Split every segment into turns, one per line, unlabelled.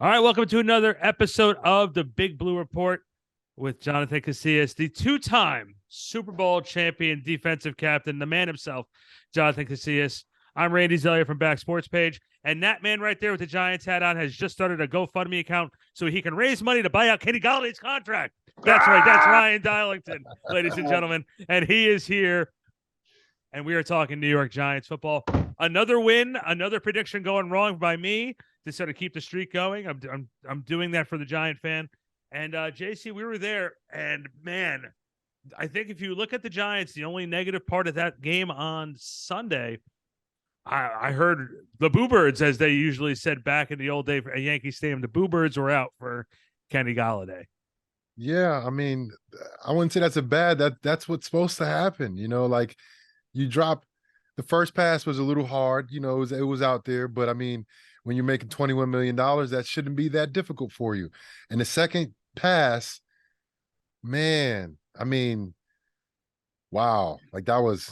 All right, welcome to another episode of the Big Blue Report with Jonathan Casillas, the two-time Super Bowl champion defensive captain, the man himself, Jonathan Casillas. I'm Randy Zellea from Back Sports Page, and that man right there with the Giants hat on has just started a GoFundMe account so he can raise money to buy out Kenny Galladay's contract. That's right, that's Ryan Darlington, ladies and gentlemen, and he is here, and we are talking New York Giants football. Another win, another prediction going wrong by me to sort of keep the streak going. I'm doing that for the Giant fan. And JC, we were there, and man, I think if you look at the Giants, the only negative part of that game on Sunday, I heard the Boo Birds, as they usually said back in the old day at Yankee Stadium, the Boo Birds were out for Kenny Galladay.
Yeah, I mean, I wouldn't say that's a bad. That's what's supposed to happen. Like you drop the first pass was a little hard. It was out there, but I mean, when you're making $21 million, that shouldn't be that difficult for you. And the second pass, man, I mean, wow, like that was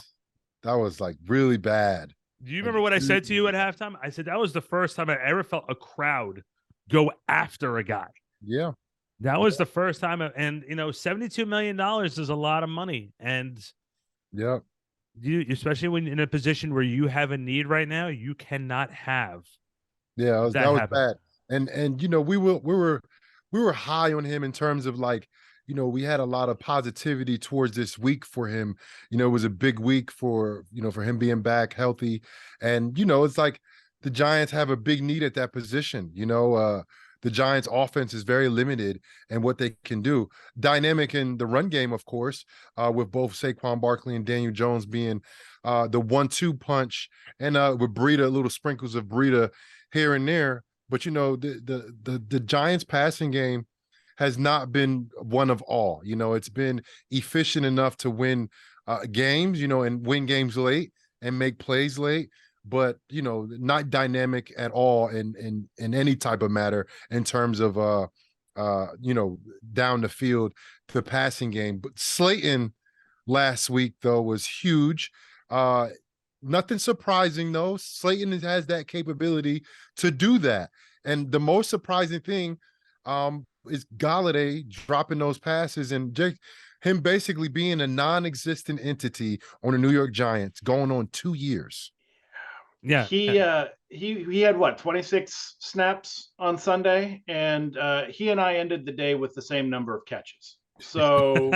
like really bad.
Do you
Like,
remember what I said to you at
really
halftime? I said that was the first time I ever felt a crowd go after a guy.
yeah,
That was the first time, and $72 million is a lot of money, and
yeah,
you, especially when in a position where you have a need right now, you cannot have
yeah. That
that
was
happen.
bad. And we were high on him in terms of like, we had a lot of positivity towards this week for him. It was a big week for him being back healthy. And, it's like the Giants have a big need at that position. The Giants offense is very limited and what they can do. Dynamic in the run game, of course, with both Saquon Barkley and Daniel Jones being the 1-2 punch, and with Breida, little sprinkles of Breida here and there. But the Giants passing game has not been one of all. It's been efficient enough to win games, and win games late and make plays late, but not dynamic at all in any type of matter in terms of down the field, the passing game. But Slayton last week though was huge. Nothing surprising though. Slayton has that capability to do that. And the most surprising thing is Galladay dropping those passes and him basically being a non-existent entity on the New York Giants going on 2 years.
Yeah,
He had what, 26 snaps on Sunday, and he and I ended the day with the same number of catches. So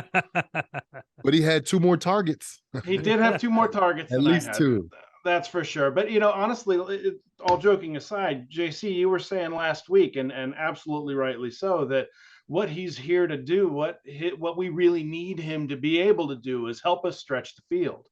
But he had 2 more targets.
he did have 2 more targets
At
than
least
I had.
2.
That's for sure. But honestly, all joking aside, JC, you were saying last week, and absolutely rightly so, that what he's here to do, what we really need him to be able to do, is help us stretch the field.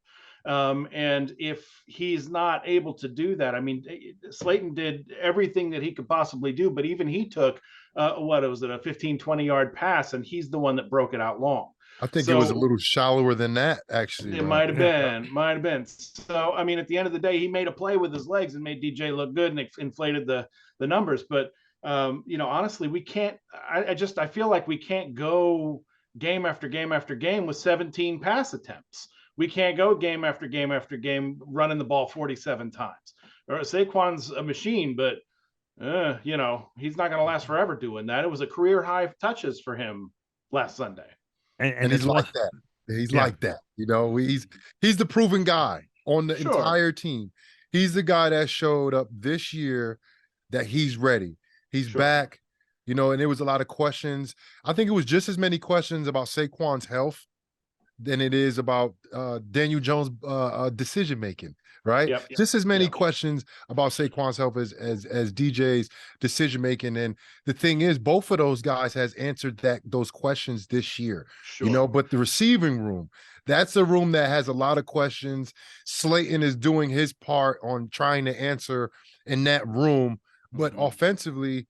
And if he's not able to do that, I mean, Slayton did everything that he could possibly do, but even he took what was it, a 15, 20-yard pass, and he's the one that broke it out long.
I think it was a little shallower than that, actually.
It might have been. So, I mean, at the end of the day, he made a play with his legs and made DJ look good, and inflated the numbers. But honestly, we can't. I feel like we can't go game after game after game with 17 pass attempts. We can't go game after game after game running the ball 47 times. Or Saquon's a machine, but he's not going to last forever doing that. It was a career high touches for him last Sunday.
And he's like that. He's like that. He's the proven guy on the entire team. He's the guy that showed up this year that he's ready. He's back, and there was a lot of questions. I think it was just as many questions about Saquon's health than it is about Daniel Jones' decision making, right?
Yep.
Just as many questions about Saquon's health as DJ's decision making. And the thing is, both of those guys has answered those questions this year. But the receiving room, that's a room that has a lot of questions. Slayton is doing his part on trying to answer in that room, but offensively,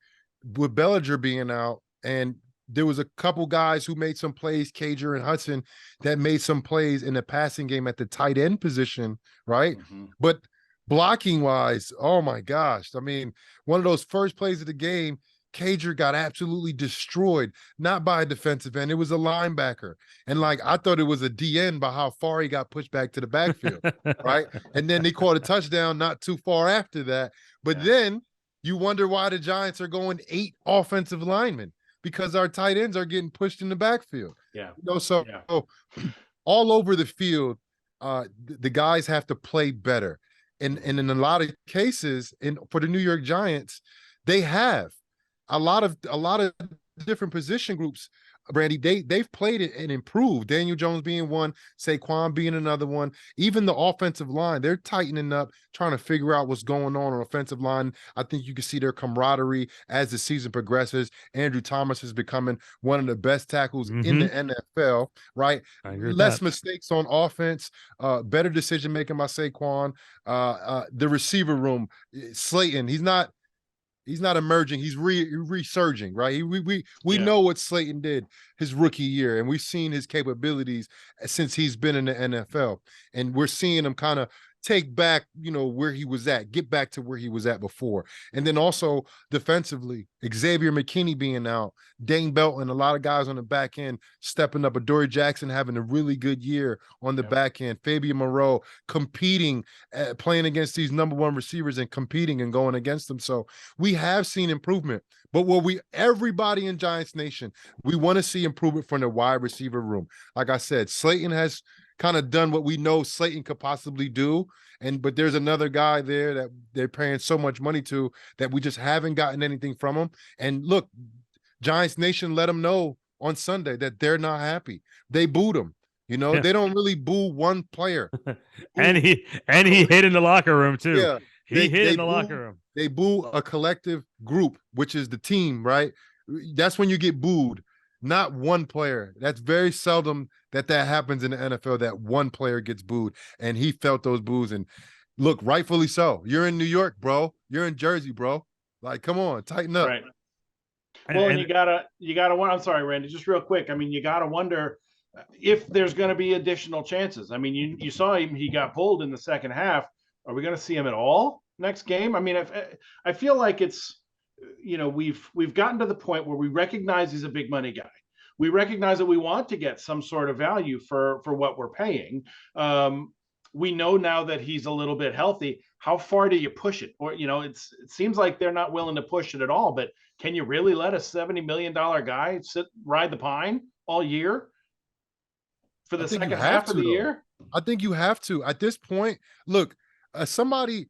with Bellinger being out, and there was a couple guys who made some plays, Cager and Hudson, that made some plays in the passing game at the tight end position, right? But blocking wise, oh my gosh. I mean, one of those first plays of the game, Cager got absolutely destroyed, not by a defensive end. It was a linebacker. And I thought it was a DN by how far he got pushed back to the backfield, right? And then they caught a touchdown not too far after that. But then You wonder why the Giants are going 8 offensive linemen, because our tight ends are getting pushed in the backfield.
Yeah.
So all over the field, the guys have to play better. And in a lot of cases, for the New York Giants, they have a lot of different position groups. Brandy, they've played it and improved. Daniel Jones being one, Saquon being another one. Even the offensive line, they're tightening up, trying to figure out what's going on offensive line. I think you can see their camaraderie as the season progresses. Andrew Thomas is becoming one of the best tackles in the NFL, right? Less mistakes on offense, better decision making by Saquon. The receiver room, Slayton, he's not emerging. He's resurging, right? We know what Slayton did his rookie year, and we've seen his capabilities since he's been in the NFL, and we're seeing him kind of take back, where he was at, get back to where he was at before. And then also defensively, Xavier McKinney being out, Dane Belton, a lot of guys on the back end stepping up. Adoree Jackson having a really good year on the back end. Fabian Moreau competing, playing against these number one receivers and competing and going against them. So we have seen improvement. But everybody in Giants Nation, we want to see improvement from the wide receiver room. Like I said, Slayton has kind of done what we know Slayton could possibly do. But there's another guy there that they're paying so much money to that we just haven't gotten anything from him. And look, Giants Nation let them know on Sunday that they're not happy. They booed him. They don't really boo one player.
and he hid in the locker room too.
Yeah,
he hid in the locker room.
They boo a collective group, which is the team, right? That's when you get booed. Not one player. That's very seldom that happens in the NFL, that one player gets booed, and he felt those boos. And look, rightfully so. You're in New York, bro. You're in Jersey, bro. Like, come on, tighten up.
Right. Well, and you gotta. I'm sorry, Randy. Just real quick. I mean, you gotta wonder if there's going to be additional chances. I mean, you saw him. He got pulled in the second half. Are we going to see him at all next game? I mean, I feel like it's. We've gotten to the point where we recognize he's a big money guy. We recognize that we want to get some sort of value for what we're paying. We know now that he's a little bit healthy. How far do you push it? Or, it seems like they're not willing to push it at all, but can you really let a $70 million guy ride the pine all year for the second half of the year?
I think you have to. At this point, look, somebody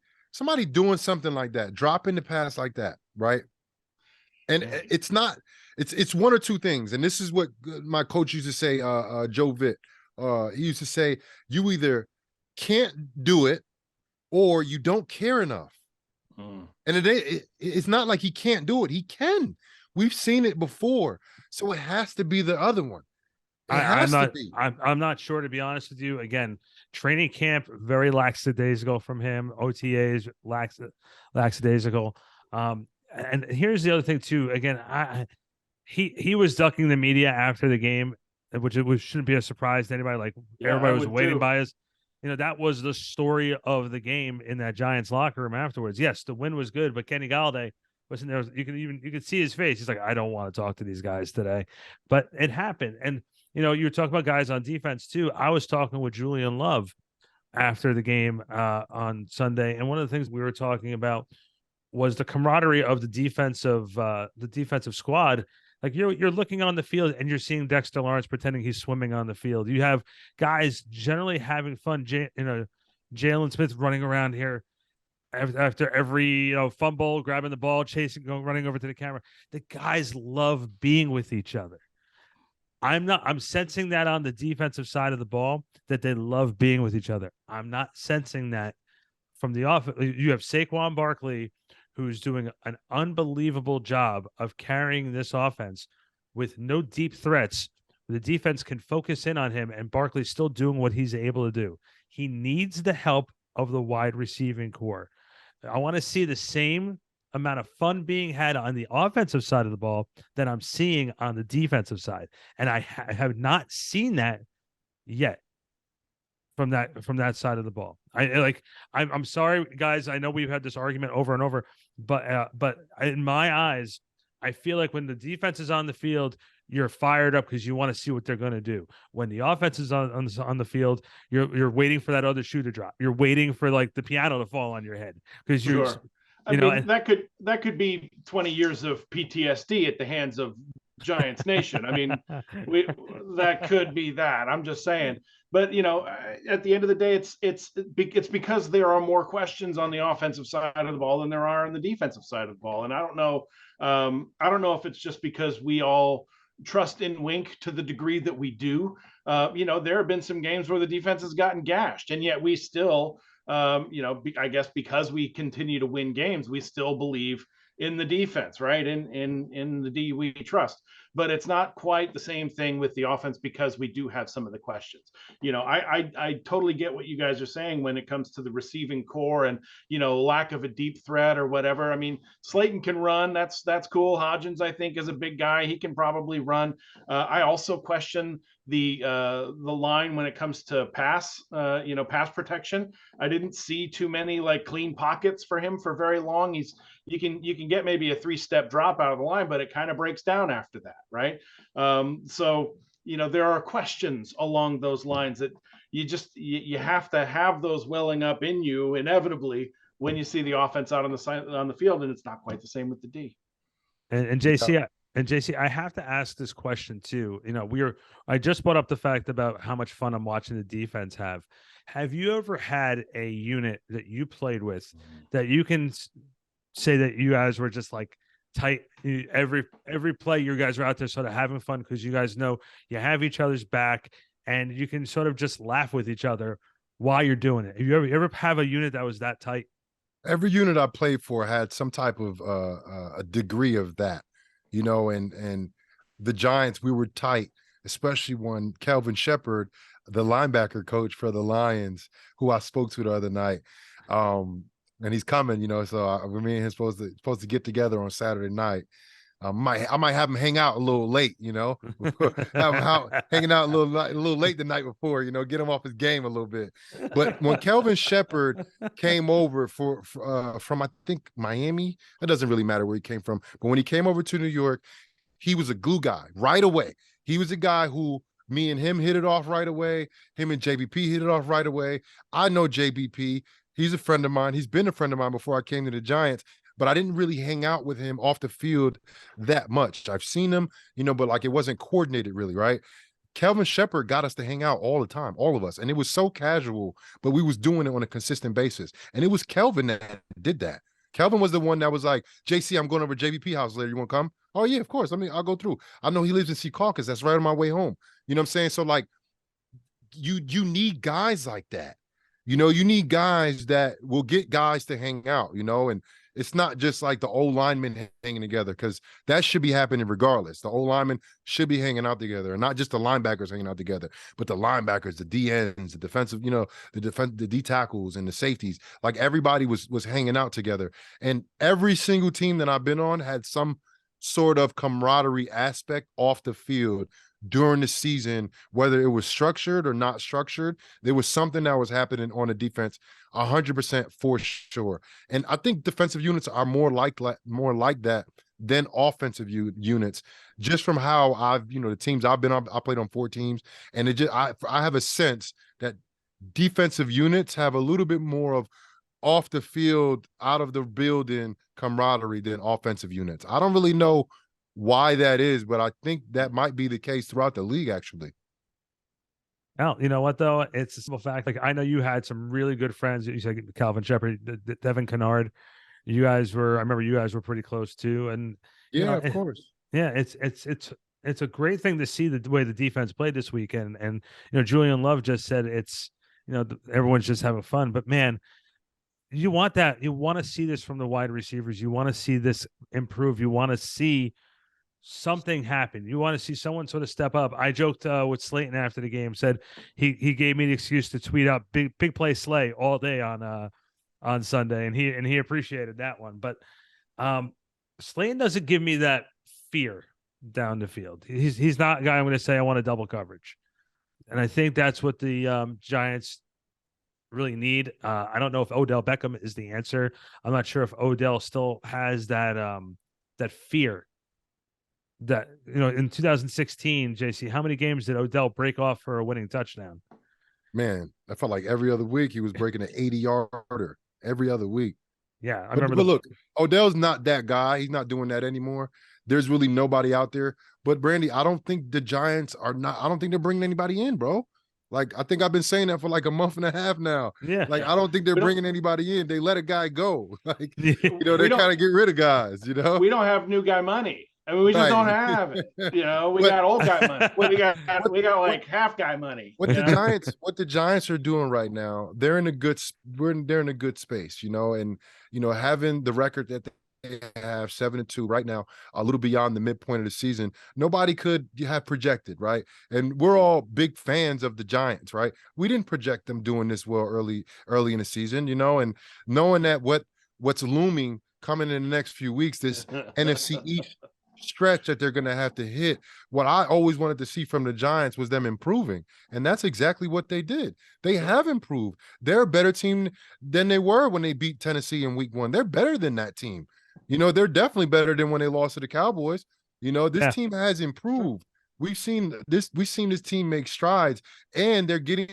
doing something like that, dropping the pass like that, right? And it's one or two things. And this is what my coach used to say, Joe Vitt. He used to say, you either can't do it or you don't care enough. And it's not like he can't do it. He can. We've seen it before. So it has to be the other one.
I'm not sure, to be honest with you. Again, training camp, very lackadaisical from him. OTAs, lackadaisical. And here's the other thing too. Again, he was ducking the media after the game, which shouldn't be a surprise to anybody. Like everybody was waiting by us. That was the story of the game in that Giants locker room afterwards. Yes, the win was good, but Kenny Galladay wasn't there. You could see his face. He's like, I don't want to talk to these guys today, but it happened. And you were talking about guys on defense too. I was talking with Julian Love after the game on Sunday, and one of the things we were talking about was the camaraderie of the defensive squad. Like you're looking on the field and you're seeing Dexter Lawrence pretending he's swimming on the field. You have guys generally having fun. Jalen Smith running around here after every fumble, grabbing the ball, chasing, running over to the camera. The guys love being with each other. I'm sensing that on the defensive side of the ball, that they love being with each other. I'm not sensing that from the offense. You have Saquon Barkley, who's doing an unbelievable job of carrying this offense with no deep threats. The defense can focus in on him, and Barkley's still doing what he's able to do. He needs the help of the wide receiving core. I want to see the same amount of fun being had on the offensive side of the ball that I'm seeing on the defensive side. And I have not seen that yet from that side of the ball. I'm sorry, guys. I know we've had this argument over and over, but in my eyes, I feel like when the defense is on the field, you're fired up because you want to see what they're going to do. When the offense is on the field, you're waiting for that other shoe to drop. You're waiting for like the piano to fall on your head because you're.
Sure. I mean, that could be 20 years of PTSD at the hands of Giants Nation. I mean, that could be that. I'm just saying. But at the end of the day, it's because there are more questions on the offensive side of the ball than there are on the defensive side of the ball. And I don't know. I don't know if it's just because we all trust in Wink to the degree that we do. There have been some games where the defense has gotten gashed, and yet we still, I guess because we continue to win games, we still believe in the defense, right? In the D we trust. But it's not quite the same thing with the offense because we do have some of the questions. I totally get what you guys are saying when it comes to the receiving core and lack of a deep threat or whatever. I mean, Slayton can run. That's cool. Hodgins, I think, is a big guy. He can probably run. I also question the line when it comes to pass protection. I didn't see too many like clean pockets for him for very long. You can get maybe a 3-step drop out of the line, but it kind of breaks down after that, right? So there are questions along those lines that you have to have those welling up in you inevitably when you see the offense out on the field, and it's not quite the same with the D.
And JC, I have to ask this question too. I just brought up the fact about how much fun I'm watching the defense have. Have you ever had a unit that you played with that you can say that you guys were just like tight every play? You guys are out there sort of having fun because you guys know you have each other's back and you can sort of just laugh with each other while you're doing it. Have you ever have a unit that was that tight?
Every unit I played for had some type of a degree of that, and the Giants, we were tight, especially when Kelvin Shepard, the linebacker coach for the Lions, who I spoke to the other night, and he's coming, so me and him supposed to get together on Saturday night. I might have him hang out a little late, have him hanging out a little late the night before, get him off his game a little bit. But when Kelvin Shepard came over from I think Miami, it doesn't really matter where he came from, but when he came over to New York, he was a glue guy right away. He was a guy who me and him hit it off right away. Him and JBP hit it off right away. I know JBP. He's a friend of mine. He's been a friend of mine before I came to the Giants, but I didn't really hang out with him off the field that much. I've seen him, but like it wasn't coordinated really, right? Kelvin Shepard got us to hang out all the time, all of us. And it was so casual, but we was doing it on a consistent basis. And it was Kelvin that did that. Kelvin was the one that was like, JC, I'm going over to JVP house later. You want to come? Oh, yeah, of course. I'll go through. I know he lives in Secaucus. That's right on my way home. You know what I'm saying? So like, you need guys like that. You need guys that will get guys to hang out, and it's not just like the old linemen hanging together, because that should be happening regardless. The old linemen should be hanging out together, and not just the linebackers hanging out together, but the linebackers, the DNs, the defensive, the D tackles and the safeties. Like everybody was hanging out together, and every single team that I've been on had some sort of camaraderie aspect off the field during the season, whether it was structured or not structured. There was something that was happening on the defense 100% for sure. And I think defensive units are more like that than offensive units, just from how I've, the teams I've been on. I played on 4 teams, and I have a sense that defensive units have a little bit more of off the field, out of the building camaraderie than offensive units. I don't really know why that is, but I think that might be the case throughout the league, actually.
Well, you know what though? It's a simple fact. Like I know you had some really good friends. You said Calvin Shepard, Devin Kennard. I remember you guys were pretty close too. And
of course.
Yeah, it's a great thing to see the way the defense played this weekend. And Julian Love just said it's everyone's just having fun. But man, you want that. You want to see this from the wide receivers. You want to see this improve. You want to see something happen. You want to see someone sort of step up. I joked with Slayton after the game, said he gave me the excuse to tweet out big play Slay all day on Sunday, and he appreciated that one. But Slayton doesn't give me that fear down the field. He's not a guy I'm going to say I want a double coverage, and I think that's what the Giants really need. I don't know if Odell Beckham is the answer. I'm not sure if Odell still has that fear. That in 2016, JC, how many games did Odell break off for a winning touchdown?
Man, I felt like every other week he was breaking an 80-yarder every other week.
Yeah, I
But,
remember.
but look, Odell's not that guy. He's not doing that anymore. There's really nobody out there. But Brandy, I don't think the Giants are not. I don't think they're bringing anybody in, bro. Like I think I've been saying that for like a month and a half now.
Yeah.
Like I don't think they're bringing anybody in. They let a guy go. Like
Yeah.
they kind of get rid of guys.
We don't have new guy money. I mean, we just don't have it. We got old guy money. We got like half guy money.
What the Giants are doing right now, they're in a good space, and having the record that they have 7-2 right now, a little beyond the midpoint of the season, nobody could have projected, right? And we're all big fans of the Giants, right? We didn't project them doing this well early in the season, and knowing that what's looming coming in the next few weeks, this NFC East stretch that they're going to have to hit. What I always wanted to see from the Giants was them improving, and that's exactly what they did. They have improved. They're a better team than they were when they beat Tennessee in week 1. They're better than that team. They're definitely better than when they lost to the Cowboys. This team has improved. We've seen this team make strides, and they're getting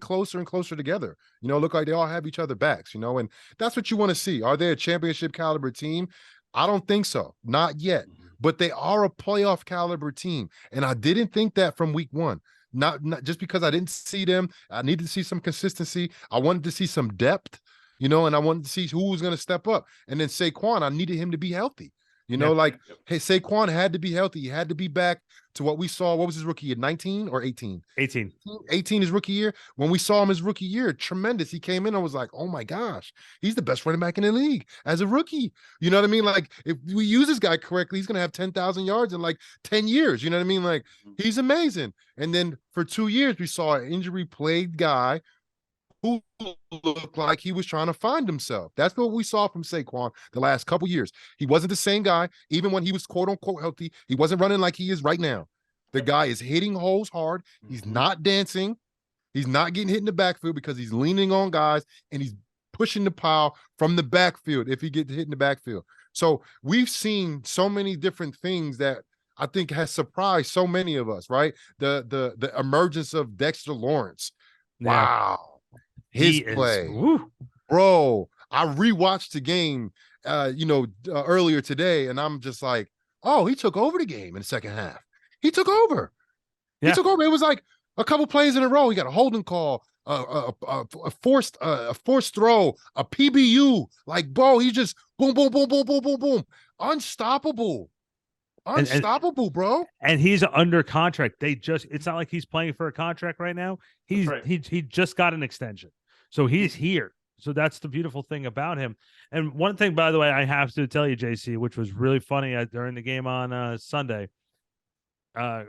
closer and closer together. Look like they all have each other backs, and that's what you want to see. Are they a championship caliber team? I don't think so. Not yet. But they are a playoff caliber team. And I didn't think that from week 1. Not just because I didn't see them. I needed to see some consistency. I wanted to see some depth, and I wanted to see who was going to step up. And then Saquon, I needed him to be healthy. Hey, Saquon had to be healthy. He had to be back to what we saw. What was his rookie year, 19 or 18?
18.
18 his rookie year. When we saw him his rookie year, tremendous. He came in, I was like, oh my gosh, he's the best running back in the league as a rookie. You know what I mean? Like, if we use this guy correctly, he's going to have 10,000 yards in like 10 years. You know what I mean? Like, he's amazing. And then for 2 years, we saw an injury-plagued guy who looked like he was trying to find himself. That's what we saw from Saquon the last couple years. He wasn't the same guy. Even when he was quote-unquote healthy, he wasn't running like he is right now. The guy is hitting holes hard. He's not dancing. He's not getting hit in the backfield because he's leaning on guys, and he's pushing the pile from the backfield if he gets hit in the backfield. So we've seen so many different things that I think has surprised so many of us, right? The emergence of Dexter Lawrence. Wow. His play, bro. I rewatched the game, earlier today, and I'm just like, oh, he took over the game in the second half. He took over. Yeah. He took over. It was like a couple plays in a row. He got a holding call, a forced throw, a PBU. Like, bro, he just boom, boom, boom, boom, boom, boom, boom. Unstoppable, bro.
And he's under contract. It's not like he's playing for a contract right now. He just got an extension. So he's here. So that's the beautiful thing about him. And one thing, by the way, I have to tell you, JC, which was really funny during the game on Sunday. The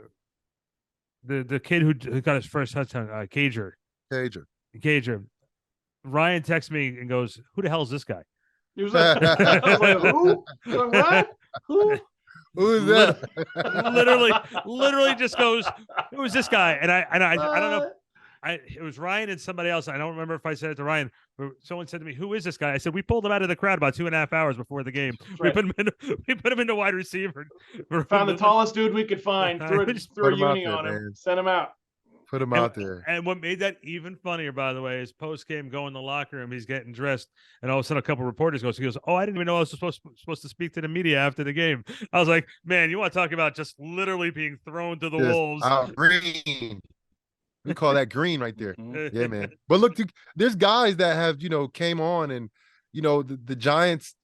kid who got his first touchdown, Cager. Ryan texts me and goes, "Who the hell is this guy?"
He was like, "Who? What? Who?"
Who is that?
Literally just goes, "Who is this guy?" And I don't know. It was Ryan and somebody else. I don't remember if I said it to Ryan. Someone said to me, "Who is this guy?" I said, "We pulled him out of the crowd about 2.5 hours before the game. Right. We put him into wide receiver.
Found the tallest dude we could find. Threw a uni on him. Man. Sent him out.
Put him out there.
And what made that even funnier, by the way, is post game, go in the locker room. He's getting dressed, and all of a sudden, a couple reporters goes. He goes, "Oh, I didn't even know I was supposed to speak to the media after the game." I was like, "Man, you want to talk about just literally being thrown to the wolves?"
Green. We call that green right there. Yeah, man. But look, there's guys that have, came on, and, the Giants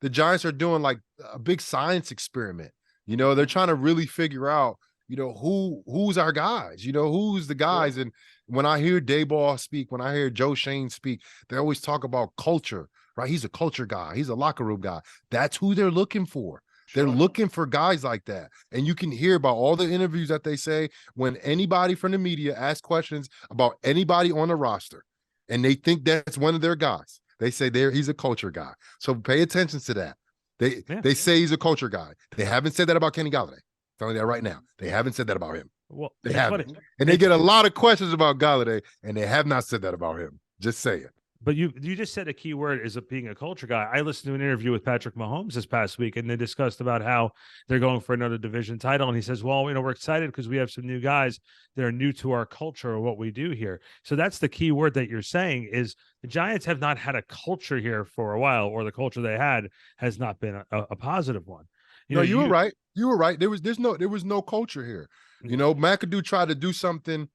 are doing like a big science experiment. They're trying to really figure out, who's our guys, who's the guys. Yeah. And when I hear Dayball speak, when I hear Joe Shane speak, they always talk about culture, right? He's a culture guy. He's a locker room guy. That's who they're looking for. They're looking for guys like that. And you can hear about all the interviews that they say when anybody from the media asks questions about anybody on the roster, and they think that's one of their guys. They say he's a culture guy. So pay attention to that. They say he's a culture guy. They haven't said that about Kenny Golladay. Telling you that right now. They haven't said that about him.
Well,
they haven't. And they get a lot of questions about Golladay, and they have not said that about him. Just say it.
But you just said a key word is being a culture guy. I listened to an interview with Patrick Mahomes this past week, and they discussed about how they're going for another division title. And he says, well, we're excited because we have some new guys that are new to our culture or what we do here. So that's the key word that you're saying is the Giants have not had a culture here for a while, or the culture they had has not been a positive one.
You were right. You were right. There was no culture here. McAdoo tried to do something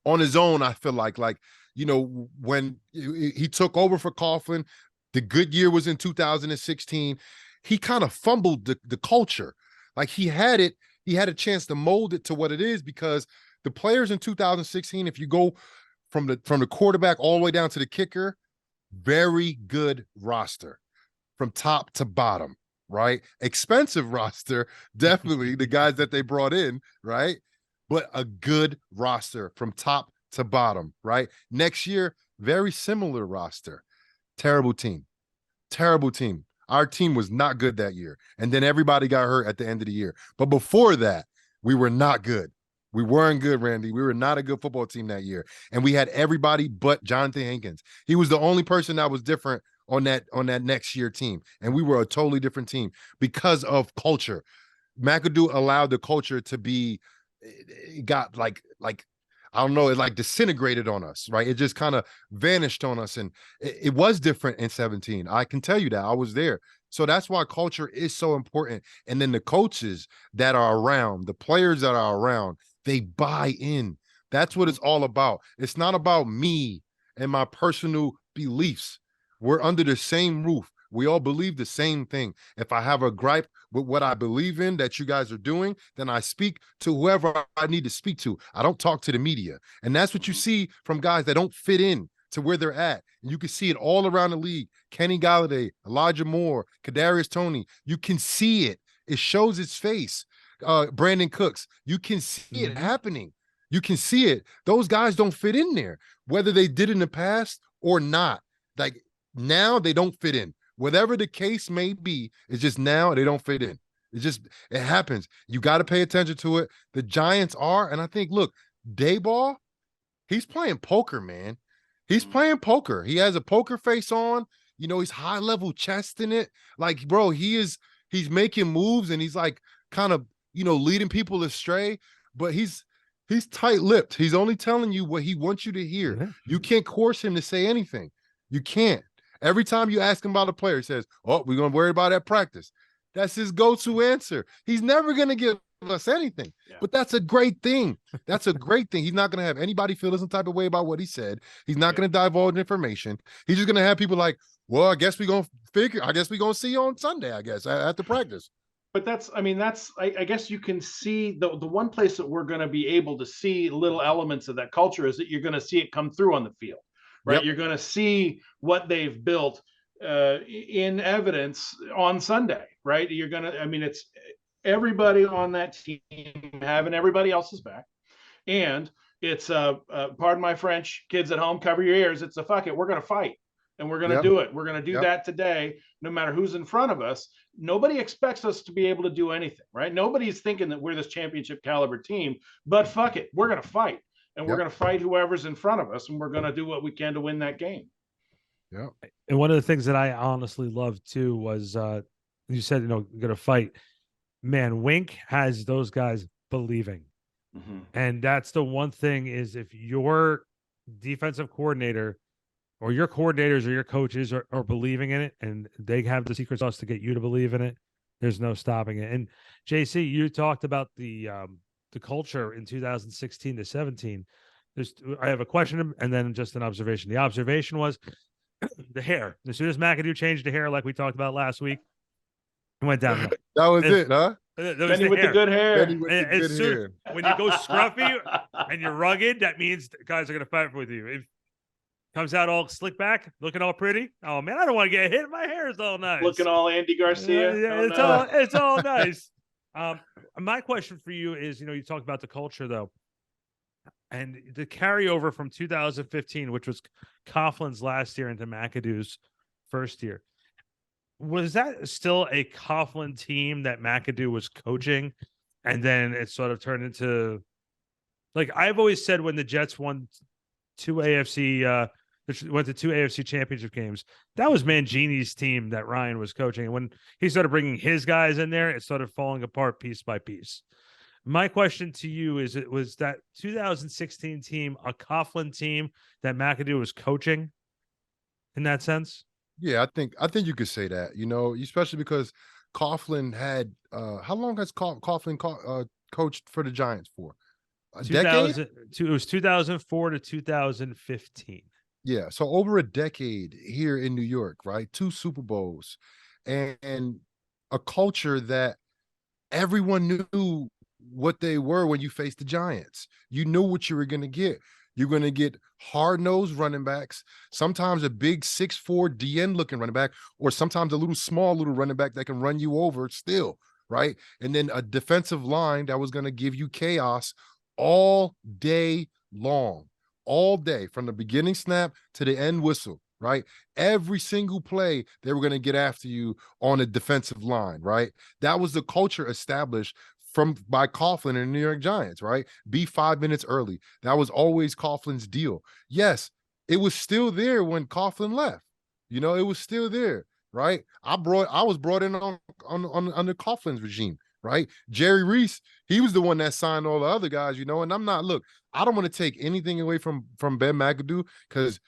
on his own. I feel like when he took over for Coughlin, the good year was in 2016. He kind of fumbled the culture. Like he had a chance to mold it to what it is, because the players in 2016, if you go from the quarterback all the way down to the kicker, very good roster from top to bottom, right? Expensive roster, definitely the guys that they brought in, right? But a good roster from top to bottom, right? Next year, very similar roster. Terrible team. Our team was not good that year. And then everybody got hurt at the end of the year. But before that, we were not good. We weren't good, Randy. We were not a good football team that year. And we had everybody but Jonathan Hankins. He was the only person that was different on that next year team. And we were a totally different team because of culture. McAdoo allowed the culture to be, it got like I don't know, it like disintegrated on us, right? It just kind of vanished on us. And it was different in 17. I can tell you that. I was there. So that's why culture is so important. And then the coaches that are around, the players that are around, they buy in. That's what it's all about. It's not about me and my personal beliefs. We're under the same roof. We all believe the same thing. If I have a gripe with what I believe in that you guys are doing, then I speak to whoever I need to speak to. I don't talk to the media. And that's what you see from guys that don't fit in to where they're at. And you can see it all around the league. Kenny Galladay, Elijah Moore, Kadarius Toney. You can see it. It shows its face. Brandon Cooks. You can see it happening. You can see it. Those guys don't fit in there, whether they did in the past or not. Like now they don't fit in. Whatever the case may be, it's just now they don't fit in. It happens. You got to pay attention to it. The Giants are, and I think, look, Dayball, he's playing poker, man. He's playing poker. He has a poker face on. He's high level chest in it. Like, bro, he's making moves and he's like kind of, leading people astray, but he's tight-lipped. He's only telling you what he wants you to hear. Mm-hmm. You can't coerce him to say anything. You can't. Every time you ask him about a player, he says, oh, we're going to worry about that practice. That's his go-to answer. He's never going to give us anything. Yeah. But that's a great thing. That's a great thing. He's not going to have anybody feel some type of way about what he said. He's not going to divulge information. He's just going to have people like, well, I guess we're going to see you on Sunday, I guess, at the practice.
But I guess you can see the one place that we're going to be able to see little elements of that culture is that you're going to see it come through on the field. Right. Yep. You're going to see what they've built in evidence on Sunday. Right. It's everybody on that team having everybody else's back. And it's pardon my French, kids at home, cover your ears. It's a fuck it. We're going to fight and we're going to do it. We're going to do that today, no matter who's in front of us. Nobody expects us to be able to do anything. Right. Nobody's thinking that we're this championship caliber team, but fuck it. We're going to fight. And we're going to fight whoever's in front of us, and we're going to do what we can to win that game.
Yeah. And one of the things that I honestly loved too was you said, going to fight. Man, Wink has those guys believing. Mm-hmm. And that's the one thing is if your defensive coordinator or your coordinators or your coaches are believing in it and they have the secret sauce to get you to believe in it, there's no stopping it. And JC, you talked about the culture in 2016 to 17. I have a question and then just an observation. The observation was the hair. As soon as McAdoo changed the hair, like we talked about last week, it went down.
That was it, huh?
Benny with the good hair.
When you go scruffy and you're rugged, that means guys are going to fight with you. If comes out all slick back, looking all pretty. Oh man, I don't want to get hit. My hair is all nice.
Looking all Andy Garcia.
It's all nice. My question for you is, you talked about the culture though, and the carryover from 2015, which was Coughlin's last year into McAdoo's first year. Was that still a Coughlin team that McAdoo was coaching? And then it sort of turned into, like I've always said, when the Jets won 2 AFC went to 2 AFC championship games. That was Mangini's team that Ryan was coaching. And when he started bringing his guys in there, it started falling apart piece by piece. My question to you is, was that 2016 team a Coughlin team that McAdoo was coaching in that sense?
Yeah, I think you could say that, especially because Coughlin had how long has Coughlin coached for the Giants for? A decade?
It was 2004 to 2015.
Yeah, so over a decade here in New York, right? 2 Super Bowls and a culture that everyone knew what they were when you faced the Giants. You knew what you were going to get. You're going to get hard-nosed running backs, sometimes a big 6'4" DN looking running back, or sometimes a small little running back that can run you over still, right? And then a defensive line that was going to give you chaos all day long, all day, from the beginning snap to the end whistle, right? Every single play, they were going to get after you on the defensive line, right? That was the culture established by Coughlin and the New York Giants, right? Be 5 minutes early. That was always Coughlin's deal. Yes, it was still there when Coughlin left. It was still there, right? I was brought in under Coughlin's regime, right? Jerry Reese, he was the one that signed all the other guys, and I'm not, look, I don't want to take anything away from Ben McAdoo, because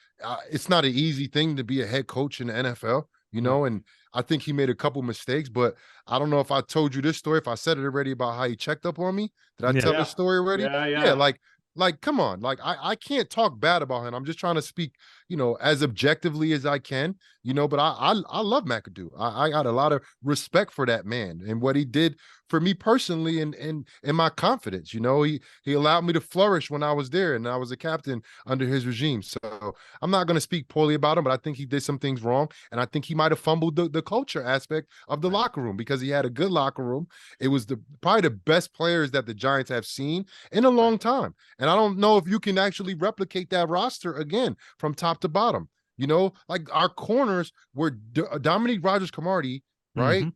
it's not an easy thing to be a head coach in the NFL, and I think he made a couple mistakes, but I don't know if I told you this story, if I said it already about how he checked up on me. Did I tell this story already?
Yeah.
Like, come on. Like, I can't talk bad about him. I'm just trying to speak, as objectively as I can, but I love McAdoo. I got a lot of respect for that man and what he did for me personally and my confidence. He allowed me to flourish when I was there and I was a captain under his regime. So I'm not going to speak poorly about him, but I think he did some things wrong. And I think he might have fumbled the culture aspect of the locker room, because he had a good locker room. It was probably the best players that the Giants have seen in a long time. And I don't know if you can actually replicate that roster again from top to bottom. Like our corners were Dominique Rodgers-Cromartie, right?
Mm-hmm.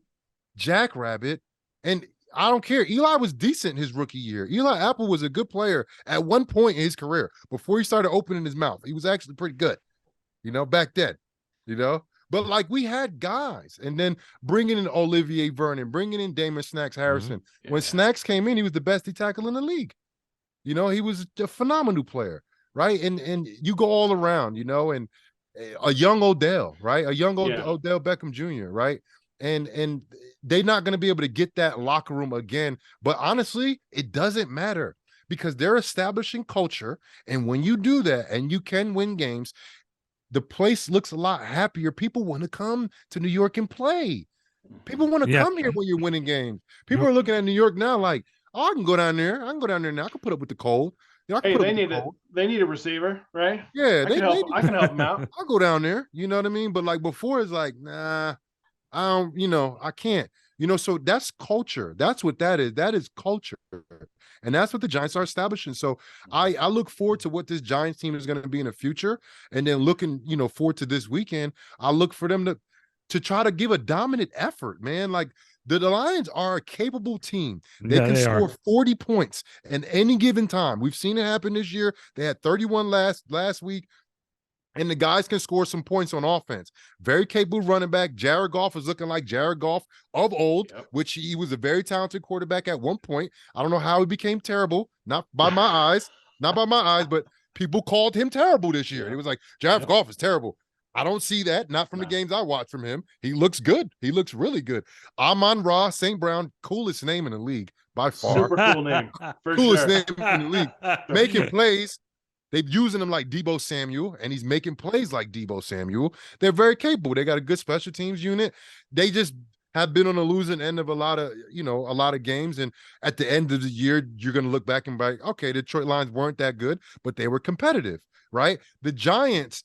Jack Rabbit. And I don't care. Eli was decent his rookie year. Eli Apple was a good player at one point in his career before he started opening his mouth. He was actually pretty good, back then, But like, we had guys, and then bringing in Olivier Vernon, bringing in Damon Snacks Harrison.
Mm-hmm. Yeah.
When Snacks came in, he was the best D tackle in the league. He was a phenomenal player, right? And you go all around, and a young Odell, right? A young Odell Beckham Jr., right? And they're not going to be able to get that locker room again. But honestly, it doesn't matter, because they're establishing culture. And when you do that and you can win games, the place looks a lot happier. People want to come to New York and play. People want to come here when you're winning games. People are looking at New York now like, oh, I can go down there. I can go down there now. I can put up with the cold.
Hey, they need a receiver, right?
Yeah,
I can help them out.
I'll go down there. You know what I mean? But like before, it's like, nah, I don't, I can't. So that's culture. That's what that is. That is culture. And that's what the Giants are establishing. So I look forward to what this Giants team is going to be in the future. And then looking, forward to this weekend, I look for them to try to give a dominant effort, man. Like, the Lions are a capable team. They can score 40 points at any given time. We've seen it happen this year. They had 31 last week. And the guys can score some points on offense. Very capable running back. Jared Goff is looking like Jared Goff of old, which he was a very talented quarterback at one point. I don't know how he became terrible. Not by my eyes, but people called him terrible this year. It was like, Jared Goff is terrible. I don't see that. Not from the games I watch from him. He looks good. He looks really good. Amon-Ra St. Brown, coolest name in the league by far.
Super cool name.
Coolest name in the league. Making plays. They're using him like Deebo Samuel, and he's making plays like Deebo Samuel. They're very capable. They got a good special teams unit. They just have been on the losing end of a lot of games. And at the end of the year, you're going to look back and be like, okay, the Detroit Lions weren't that good, but they were competitive, right? The Giants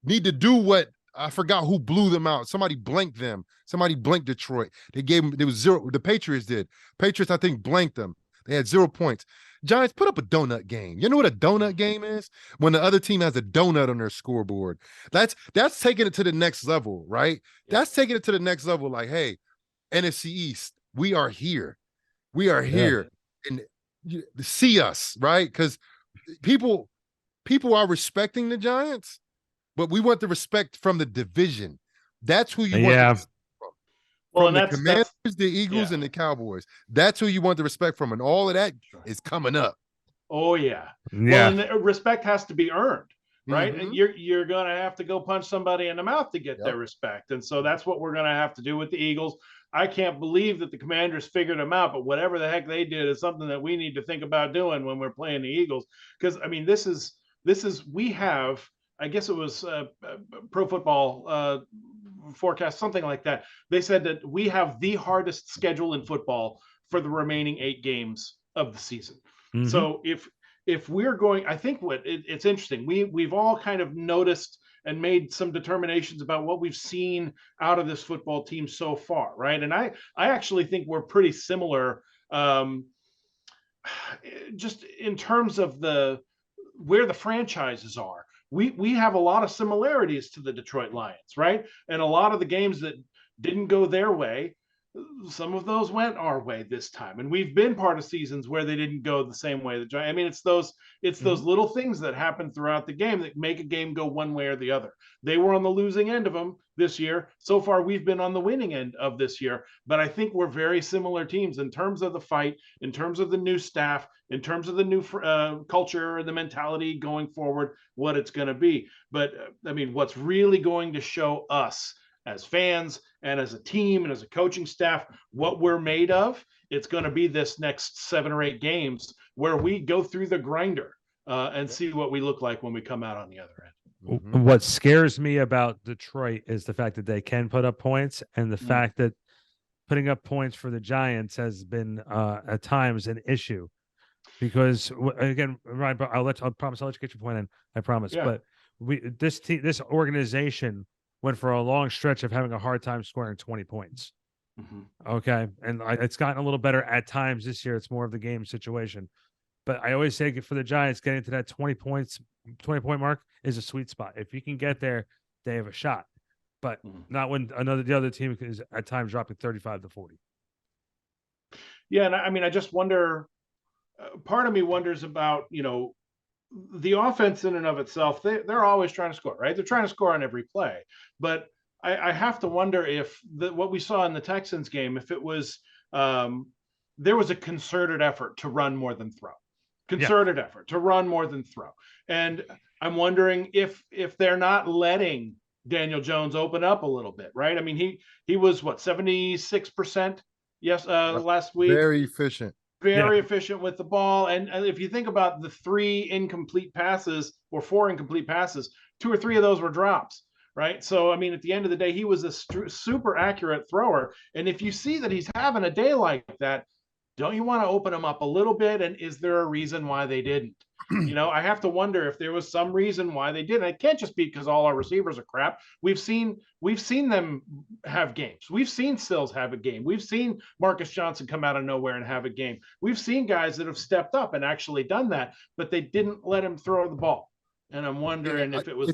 need to do what, I forgot who blew them out. Somebody blanked them. Somebody blanked Detroit. There was 0. The Patriots did. Patriots, I think, blanked them. They had 0 points. Giants, put up a donut game. You know what a donut game is? When the other team has a donut on their scoreboard. That's taking it to the next level, right? That's taking it to the next level. Like, hey, NFC East, we are here. We are here. And see us, right? Because people are respecting the Giants, but we want the respect from the division. That's who you want
Yeah.
the respect from the Commanders, the Eagles, and the Cowboys. That's who you want the respect from, and all of that is coming up.
Oh yeah.
Yeah.
Well, and respect has to be earned, right?
Mhm.
And you're going to have to go punch somebody in the mouth to get their respect, and so that's what we're going to have to do with the Eagles. I can't believe that the Commanders figured them out, but whatever the heck they did is something that we need to think about doing when we're playing the Eagles. Because I mean, this is we have. I guess it was Pro Football Forecast, something like that. They said that we have the hardest schedule in football for the remaining 8 games of the season.
Mhm.
So if we're going, I think it's interesting. We've all kind of noticed and made some determinations about what we've seen out of this football team so far, right? And I actually think we're pretty similar, just in terms of where the franchises are. We have a lot of similarities to the Detroit Lions, right? And a lot of the games that didn't go their way, some of those went our way this time, and we've been part of seasons where they didn't go the same way. I mean, it's those little things that happen throughout the game that make a game go one way or the other. They were on the losing end of them this year. So far, we've been on the winning end of this year. But I think we're very similar teams in terms of the fight, in terms of the new staff, in terms of the new culture and the mentality going forward, what it's going to be. But I mean, what's really going to show us as fans and as a team and as a coaching staff what we're made of, it's going to be this next 7 or 8 games where we go through the grinder and see what we look like when we come out on the other end.
Mhm.
What scares me about Detroit is the fact that they can put up points, and the fact that putting up points for the Giants has been at times an issue. Because again, Ryan, I promise I'll let you get your point in. I promise.
Yeah.
But this organization went for a long stretch of having a hard time scoring 20 points. Okay. And it's gotten a little better at times this year. It's more of the game situation. But I always say for the Giants, getting to that 20 point mark is a sweet spot. If you can get there, they have a shot. But not when the other team is at times dropping 35-40.
Yeah, and I mean, I just wonder. Part of me wonders about the offense in and of itself. They're always trying to score, right? They're trying to score on every play, but I have to wonder if what we saw in the Texans game, if it was there was a concerted effort to run more than throw. Effort to run more than throw. And I'm wondering if they're not letting Daniel Jones open up a little bit, right? I mean, he was what, 76%? Yes, last week.
Very efficient.
Very efficient with the ball. And if you think about the 3 incomplete passes or 4 incomplete passes, 2 or 3 of those were drops, right? So, I mean, at the end of the day, he was a super accurate thrower. And if you see that he's having a day like that, don't you want to open him up a little bit? And is there a reason why they didn't? I have to wonder if there was some reason why they didn't. It can't just be because all our receivers are crap. We've seen them have games. We've seen Sills have a game. We've seen Marcus Johnson come out of nowhere and have a game. We've seen guys that have stepped up and actually done that, but they didn't let him throw the ball. And I'm wondering if it was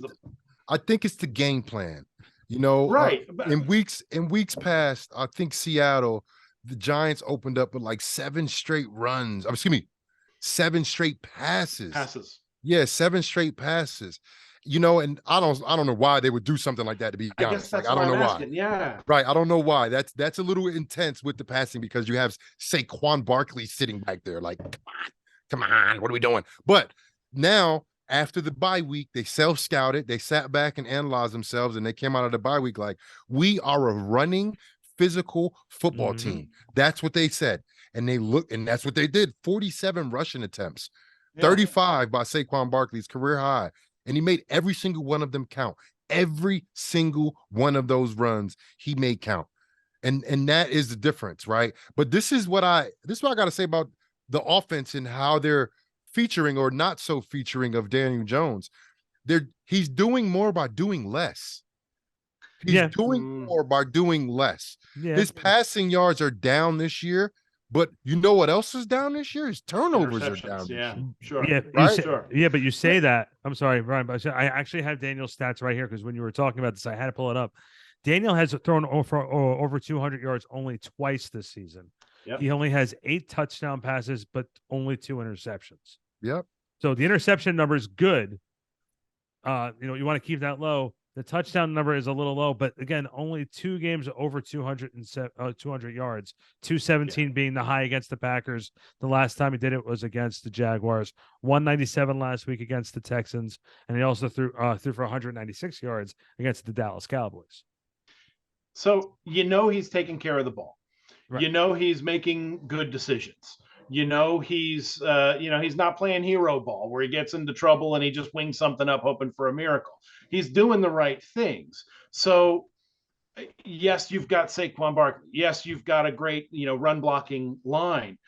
I think it's the game plan. Right. In weeks past, I think Seattle, the Giants opened up with like 7 straight runs. Excuse me, 7 straight passes. Yeah, 7 straight passes. And I don't know why they would do something like that, to be honest. I don't know why.
Yeah.
Right. I don't know why. That's a little intense with the passing, because you have Saquon Barkley sitting back there like, come on, what are we doing? But now, after the bye week, they self-scouted, they sat back and analyzed themselves, and they came out of the bye week like, we are a running, physical football team. That's what they said. And they looked, and that's what they did. 47 rushing attempts, 35 by Saquon Barkley's career high. And he made every single one of them count. Every single one of those runs he made count. And that is the difference, right? But this is what I got to say about the offense and how they're featuring or not so featuring of Daniel Jones. He's doing more by doing less. He's doing more by doing less. His passing yards are down this year, but you know what else is down this year? His turnovers are down.
Sure.
Yeah,
right?
But you say that. I'm sorry, Brian, but I actually have Daniel's stats right here, because when you were talking about this, I had to pull it up. Daniel has thrown over 200 yards only twice this season.
Yep.
He only has 8 touchdown passes, but only 2 interceptions.
Yep.
So the interception number is good, you want to keep that low. The touchdown number is a little low, but again, only 2 games over 200 yards, 217 being the high against the Packers. The last time he did it was against the Jaguars, 197 last week against the Texans, and he also threw for 196 yards against the Dallas Cowboys.
So he's taking care of the ball. Right. He's making good decisions. He's he's not playing hero ball where he gets into trouble and he just wings something up hoping for a miracle. He's doing the right things. So yes, you've got Saquon Barkley. Yes, you've got a great, run blocking line.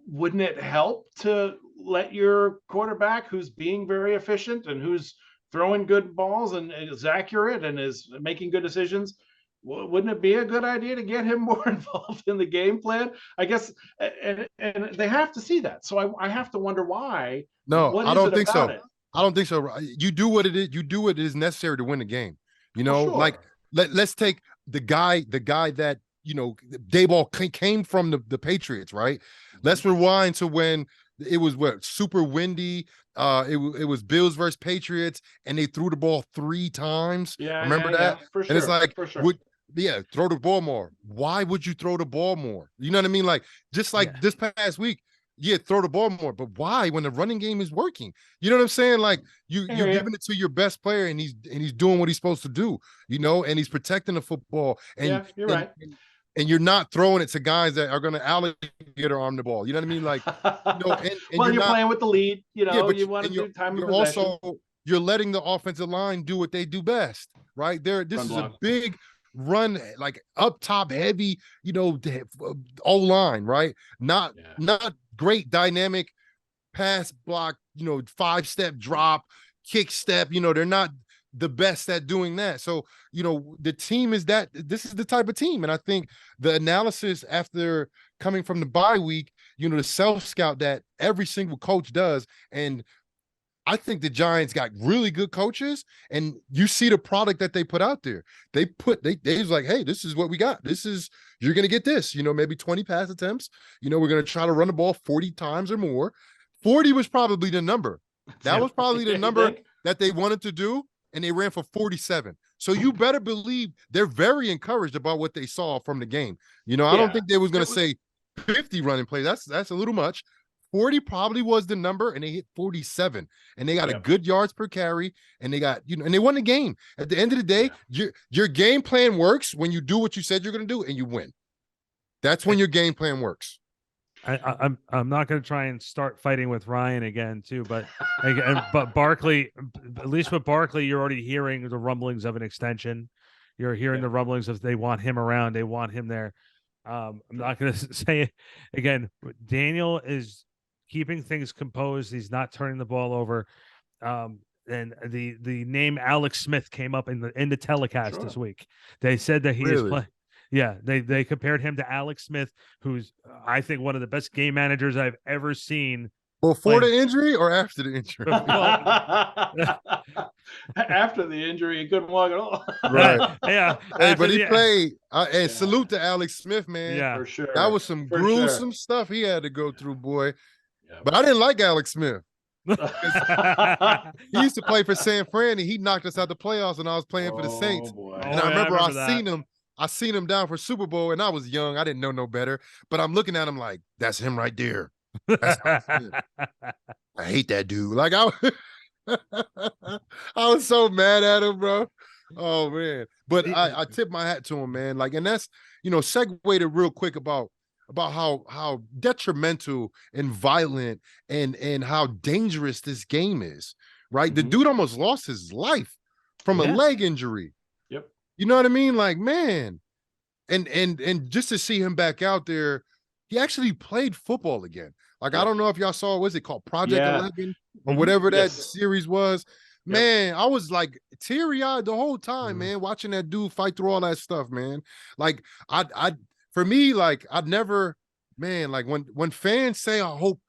Wouldn't it help to let your quarterback, who's being very efficient and who's throwing good balls and is accurate and is making good decisions, wouldn't it be a good idea to get him more involved in the game plan? I guess, and they have to see that. So I have to wonder why.
No, I don't think so. I don't think so. You do what it is. You do what is necessary to win the game. Sure. Like let's take the guy that Dayball came from the Patriots, right? Let's rewind to when it was super windy. It was Bills versus Patriots, and they threw the ball 3 times.
Yeah,
remember that?
Yeah, for sure.
And it's like,
for sure.
Throw the ball more. Why would you throw the ball more? You know what I mean? Like, just like this past week, throw the ball more. But why when the running game is working? You know what I'm saying? Like, you're giving it to your best player, and he's doing what he's supposed to do, and he's protecting the football. And
you're right.
And you're not throwing it to guys that are going to alligator arm the ball. You know what I mean? Like,
and you're playing with the lead. You want to do time of possession.
Also, you're letting the offensive line do what they do best, right? This is a big run, like up top heavy, O-line, right? Not great dynamic pass block, 5-step drop, kick step. They're not the best at doing that. So, the team is this is the type of team. And I think the analysis after coming from the bye week, the self-scout that every single coach does. And I think the Giants got really good coaches, and you see the product that they put out there. They was like, hey, this is what we got. You're going to get this, maybe 20 pass attempts. We're going to try to run the ball 40 times or more. 40 was probably the number. That was probably the number that they wanted to do. And they ran for 47. So you better believe they're very encouraged about what they saw from the game. I don't think they was going to say 50 running plays. That's a little much. 40 probably was the number, and they hit 47. And they got a good yards per carry, and they got, and they won the game. At the end of the day, your game plan works when you do what you said you're going to do, and you win. That's when your game plan works.
I'm not going to try and start fighting with Ryan again too, but Barkley, at least with Barkley, you're already hearing the rumblings of an extension. You're hearing the rumblings of they want him around, they want him there. I'm not going to say it again. Daniel is keeping things composed. He's not turning the ball over. And the name Alex Smith came up in the telecast this week. They said that he is playing. Yeah, they compared him to Alex Smith, who's I think one of the best game managers I've ever seen.
Before the injury or after the injury?
After the injury, he couldn't walk at all.
Right.
Yeah.
Hey, but he played. And salute to Alex Smith, man.
Yeah,
for sure.
That was some gruesome stuff he had to go through, boy. Yeah. But I didn't like Alex Smith. He used to play for San Fran, and he knocked us out the playoffs when I was playing for the Saints.
Boy.
And I remember I seen him down for Super Bowl, and I was young. I didn't know no better. But I'm looking at him like, that's him right there. I hate that dude. Like I was so mad at him, bro. Oh man. But I tip my hat to him, man. Like, and that's segue to real quick about how detrimental and violent and how dangerous this game is. Right. Mm-hmm. The dude almost lost his life from a leg injury.
Yep.
You know what I mean? Like, man. And just to see him back out there, he actually played football again. Like, I don't know if y'all saw, what's it called? Project 11 or whatever that series was. Man, I was like teary-eyed the whole time, man, watching that dude fight through all that stuff, man. Like, for me, like, I'd never, man, like when fans say, I hope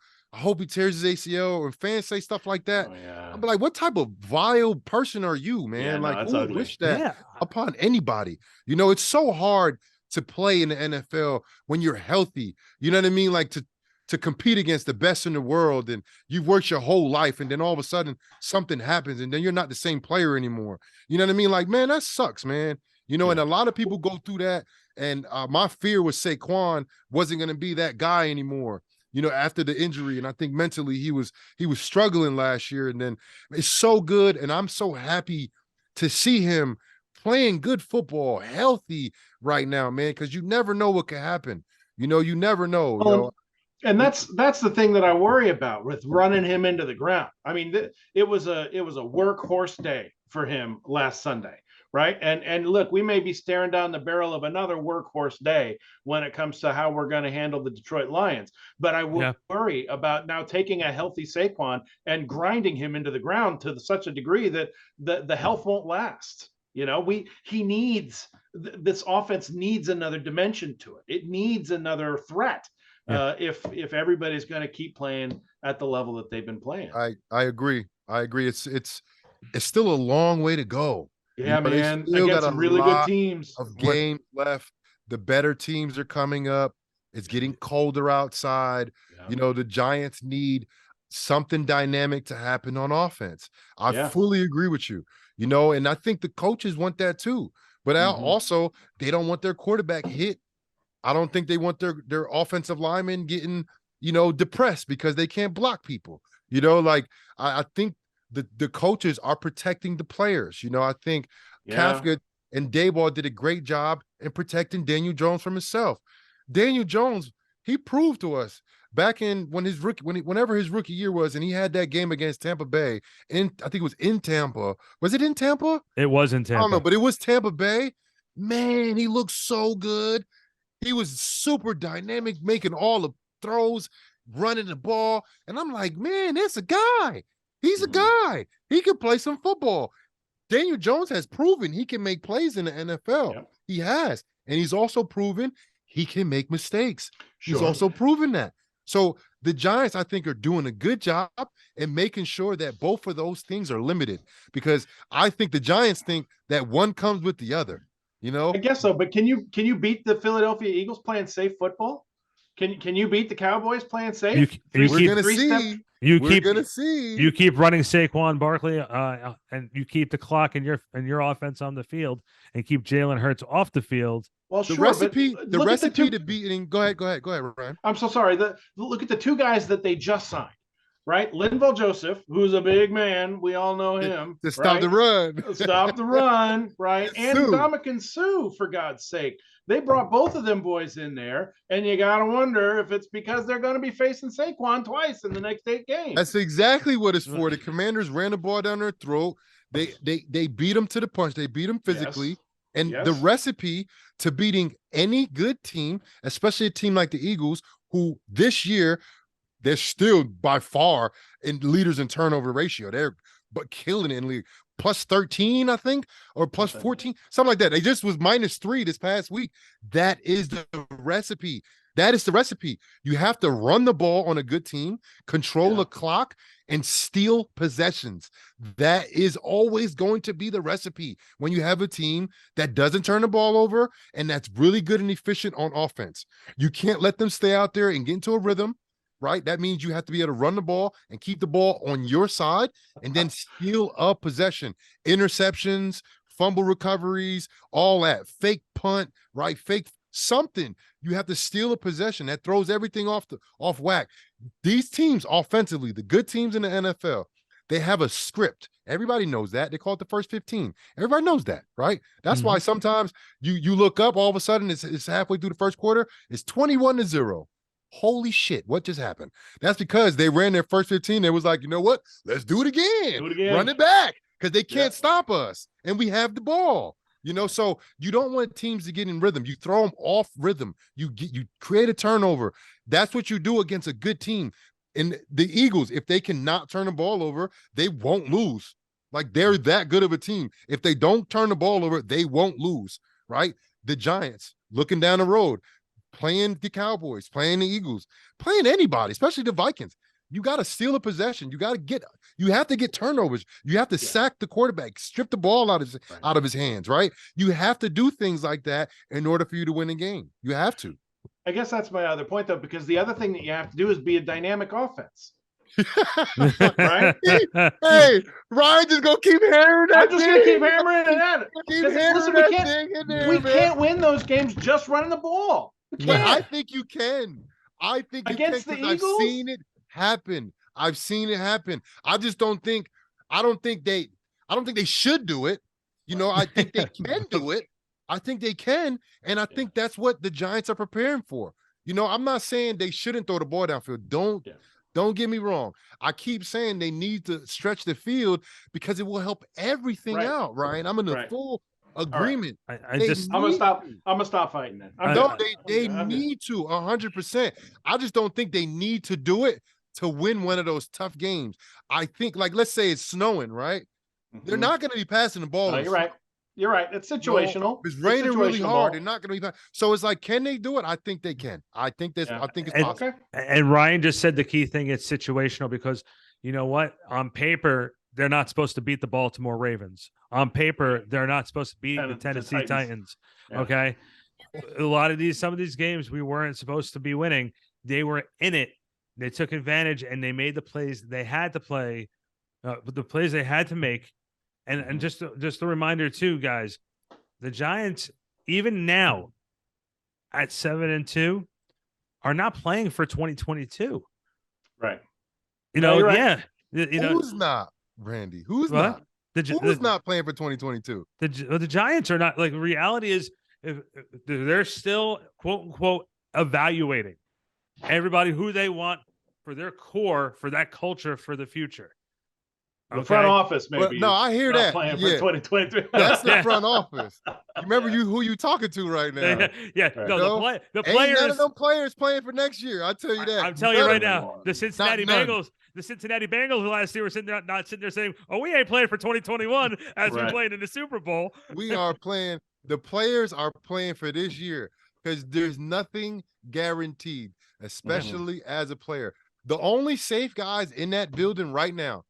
he tears his ACL, or fans say stuff like that, I'm like, what type of vile person are you, man? Like, who would wish that upon anybody? It's so hard to play in the NFL when you're healthy. You know what I mean? Like, to compete against the best in the world, and you've worked your whole life, and then all of a sudden something happens, and then you're not the same player anymore. You know what I mean? Like, man, that sucks, man. You know, and a lot of people go through that. And my fear was Saquon wasn't going to be that guy anymore, you know, after the injury. And I think mentally he was struggling last year. And then it's so good. And I'm so happy to see him playing good football, healthy right now, man, because you never know what could happen. You know, you never know. You know?
And that's the thing that I worry about with running him into the ground. I mean, it was a workhorse day for him last Sunday. Right. And look, we may be staring down the barrel of another workhorse day when it comes to how we're going to handle the Detroit Lions. But I worry about now taking a healthy Saquon and grinding him into the ground to such a degree that the health won't last. You know, this offense needs another dimension to it. It needs another threat. If everybody's going to keep playing at the level that they've been playing.
I agree. It's still a long way to go.
Yeah, man. Against some really good teams.
Of games left. The better teams are coming up. It's getting colder outside. Yeah. You know, the Giants need something dynamic to happen on offense. I fully agree with you. You know, and I think the coaches want that too. But also, they don't want their quarterback hit. I don't think they want their offensive linemen getting, you know, depressed because they can't block people. You know, like I think the coaches are protecting the players. You know, I think Kafka and Daboll did a great job in protecting Daniel Jones from himself. Daniel Jones, he proved to us back in whenever his rookie year was, and he had that game against Tampa Bay. I think it was in Tampa. Was it in Tampa?
It was in Tampa.
I don't know, but it was Tampa Bay. Man, he looked so good. He was super dynamic, making all the throws, running the ball. And I'm like, man, that's a guy. He's a guy. He can play some football. Daniel Jones has proven he can make plays in the NFL. Yep. He has. And he's also proven he can make mistakes. Sure. He's also proven that. So the Giants, I think, are doing a good job in making sure that both of those things are limited, because I think the Giants think that one comes with the other. You know?
I guess so. But can you beat the Philadelphia Eagles playing safe football? Can you beat the Cowboys playing safe?
We're going to see. We're gonna see.
You keep running Saquon Barkley, and you keep the clock in your offense on the field, and keep Jalen Hurts off the field.
Well,
the recipe to beating. Go ahead, Ryan.
I'm so sorry. Look at the two guys that they just signed. Right, Linval Joseph, who's a big man, we all know him.
To stop the run,
stop the run, right? And Ndamukong Suh, for God's sake. They brought both of them boys in there, and you got to wonder if it's because they're going to be facing Saquon twice in the next 8 games.
That's exactly what it's for. The Commanders ran the ball down their throat. They beat them to the punch. They beat them physically. Yes. And the recipe to beating any good team, especially a team like the Eagles, who this year, they're still by far in leaders in turnover ratio. They're killing it in league. Plus 13, I think, or plus 14, something like that. They just was -3 this past week. That is the recipe. That is the recipe. You have to run the ball on a good team, control the clock, and steal possessions. That is always going to be the recipe when you have a team that doesn't turn the ball over and that's really good and efficient on offense. You can't let them stay out there and get into a rhythm. Right? That means you have to be able to run the ball and keep the ball on your side and then steal a possession, interceptions, fumble recoveries, all that, fake punt, right? Fake something. You have to steal a possession that throws everything off whack. These teams offensively, the good teams in the NFL, they have a script. Everybody knows that. They call it the first 15. Everybody knows that, right? That's why sometimes you look up, all of a sudden it's halfway through the first quarter, it's 21-0. Holy shit, what just happened? That's because they ran their first 15. They was like, you know what? Let's do it again. Run it back, because they can't stop us. And we have the ball. You know, so you don't want teams to get in rhythm. You throw them off rhythm. You create a turnover. That's what you do against a good team. And the Eagles, if they cannot turn the ball over, they won't lose. Like, they're that good of a team. If they don't turn the ball over, they won't lose, right? The Giants, looking down the road, playing the Cowboys, playing the Eagles, playing anybody, especially the Vikings. You got to steal a possession. You have to get turnovers. You have to sack the quarterback, strip the ball out of his hands, right? You have to do things like that in order for you to win a game. You have to.
I guess that's my other point, though, because the other thing that you have to do is be a dynamic offense. Right?
Hey, Ryan just gonna keep hammering that.
I'm just going to keep hammering it at it.
Keep
Listen,
hammering
we
that thing in there,
we
man.
can't win those games just running the ball. We
But
can't.
I think you can. I think you
Against
can
the
because I've
Eagles?
seen it happen. I've seen it happen. I just don't think. I don't think they should do it. You know, I think they can do it. I think they can, and I think that's what the Giants are preparing for. You know, I'm not saying they shouldn't throw the ball downfield. Don't get me wrong. I keep saying they need to stretch the field because it will help everything out, Ryan. I'm in the full agreement.
I'm
gonna stop fighting then.
They need to 100%. I just don't think they need to do it to win one of those tough games. I think, like, let's say it's snowing, right? They're not going to be passing the ball.
No, you're right. You're right. It's situational.
It's raining really hard. They're not going to be. So it's like, can they do it? I think they can. I think it's possible.
Okay.
And Ryan just said the key thing. It's situational because you know what? On paper, they're not supposed to beat the Baltimore Ravens. On paper, they're not supposed to beat the Tennessee Titans. Yeah. Okay. Some of these games we weren't supposed to be winning. They were in it. They took advantage and they made the plays they had to play, the plays they had to make. And just a reminder too, guys, the Giants, even now at 7-2, are not playing for 2022.
Right.
You know, who's not, Randy? Who's not? Who's not playing for 2022?
The Giants are not. Like, reality is, if they're still quote unquote evaluating everybody who they want for their core, for that culture, for the future.
The front office, maybe.
No, I hear that.
Playing for 2023.
That's the front office. Remember who you talking to right now?
Yeah.
Right.
No, the players.
None of them players playing for next year. I tell you that.
I'm telling you right now, the Cincinnati Bengals. The Cincinnati Bengals last year were not sitting there saying, "Oh, we ain't playing for 2021 as we played in the Super Bowl."
We are playing. The players are playing for this year because there's nothing guaranteed, especially as a player. The only safe guys in that building right now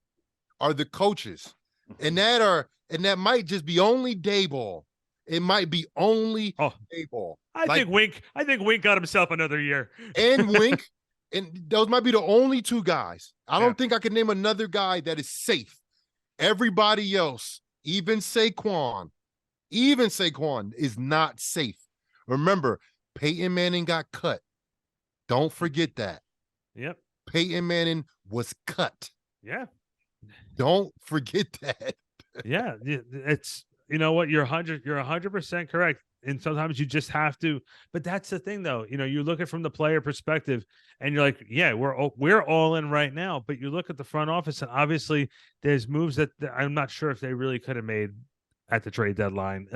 are the coaches, and that might just be only Dayball. It might be only Dayball.
I think Wink got himself another year.
And Wink, and those might be the only two guys. I don't think I can name another guy that is safe. Everybody else, even Saquon is not safe. Remember, Peyton Manning got cut. Don't forget that.
Yep.
Peyton Manning was cut.
Yeah.
Don't forget that.
Yeah, it's, you know what, you're 100% correct. And sometimes you just have to, but that's the thing though. You know, you look at it from the player perspective and you're like, yeah, we're all in right now. But you look at the front office and obviously there's moves that I'm not sure if they really could have made at the trade deadline.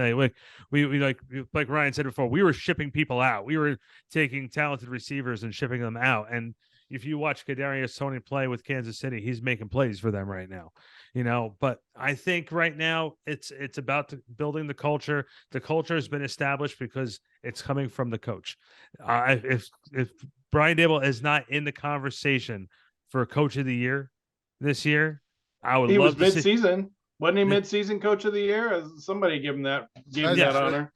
We like Ryan said before, we were shipping people out. We were taking talented receivers and shipping them out. And if you watch Kadarius Toney play with Kansas City, he's making plays for them right now, you know. But I think right now it's about building the culture. The culture has been established because it's coming from the coach. If Brian Daboll is not in the conversation for Coach of the Year this year, I would. He love
was mid-season, wasn't he? Mid-season Coach of the Year. Somebody give him that honor.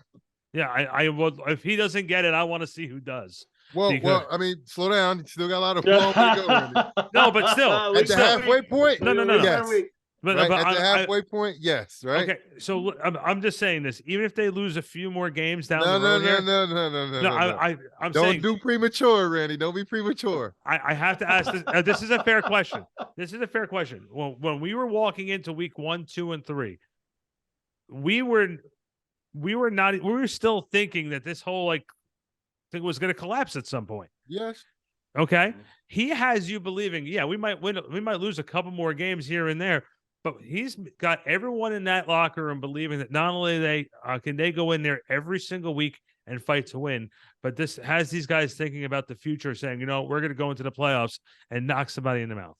Yeah, I would. If he doesn't get it, I want to see who does.
Well, I mean, slow down. You still got a lot of long way to go.
No, but still.
At the halfway point?
No.
Yes. But at the halfway point, yes, right?
Okay, so I'm just saying this. Even if they lose a few more games down the road
No.
I'm
Don't
saying,
do premature, Randy. Don't be premature.
I have to ask this. This is a fair question. This is a fair question. When we were walking into week 1, 2, and 3, we were still thinking that this whole thing was going to collapse at some point.
Yes.
Okay. He has you believing, yeah, we might win. We might lose a couple more games here and there, but he's got everyone in that locker room believing that not only can they go in there every single week and fight to win, but this has these guys thinking about the future, saying, you know, we're going to go into the playoffs and knock somebody in the mouth.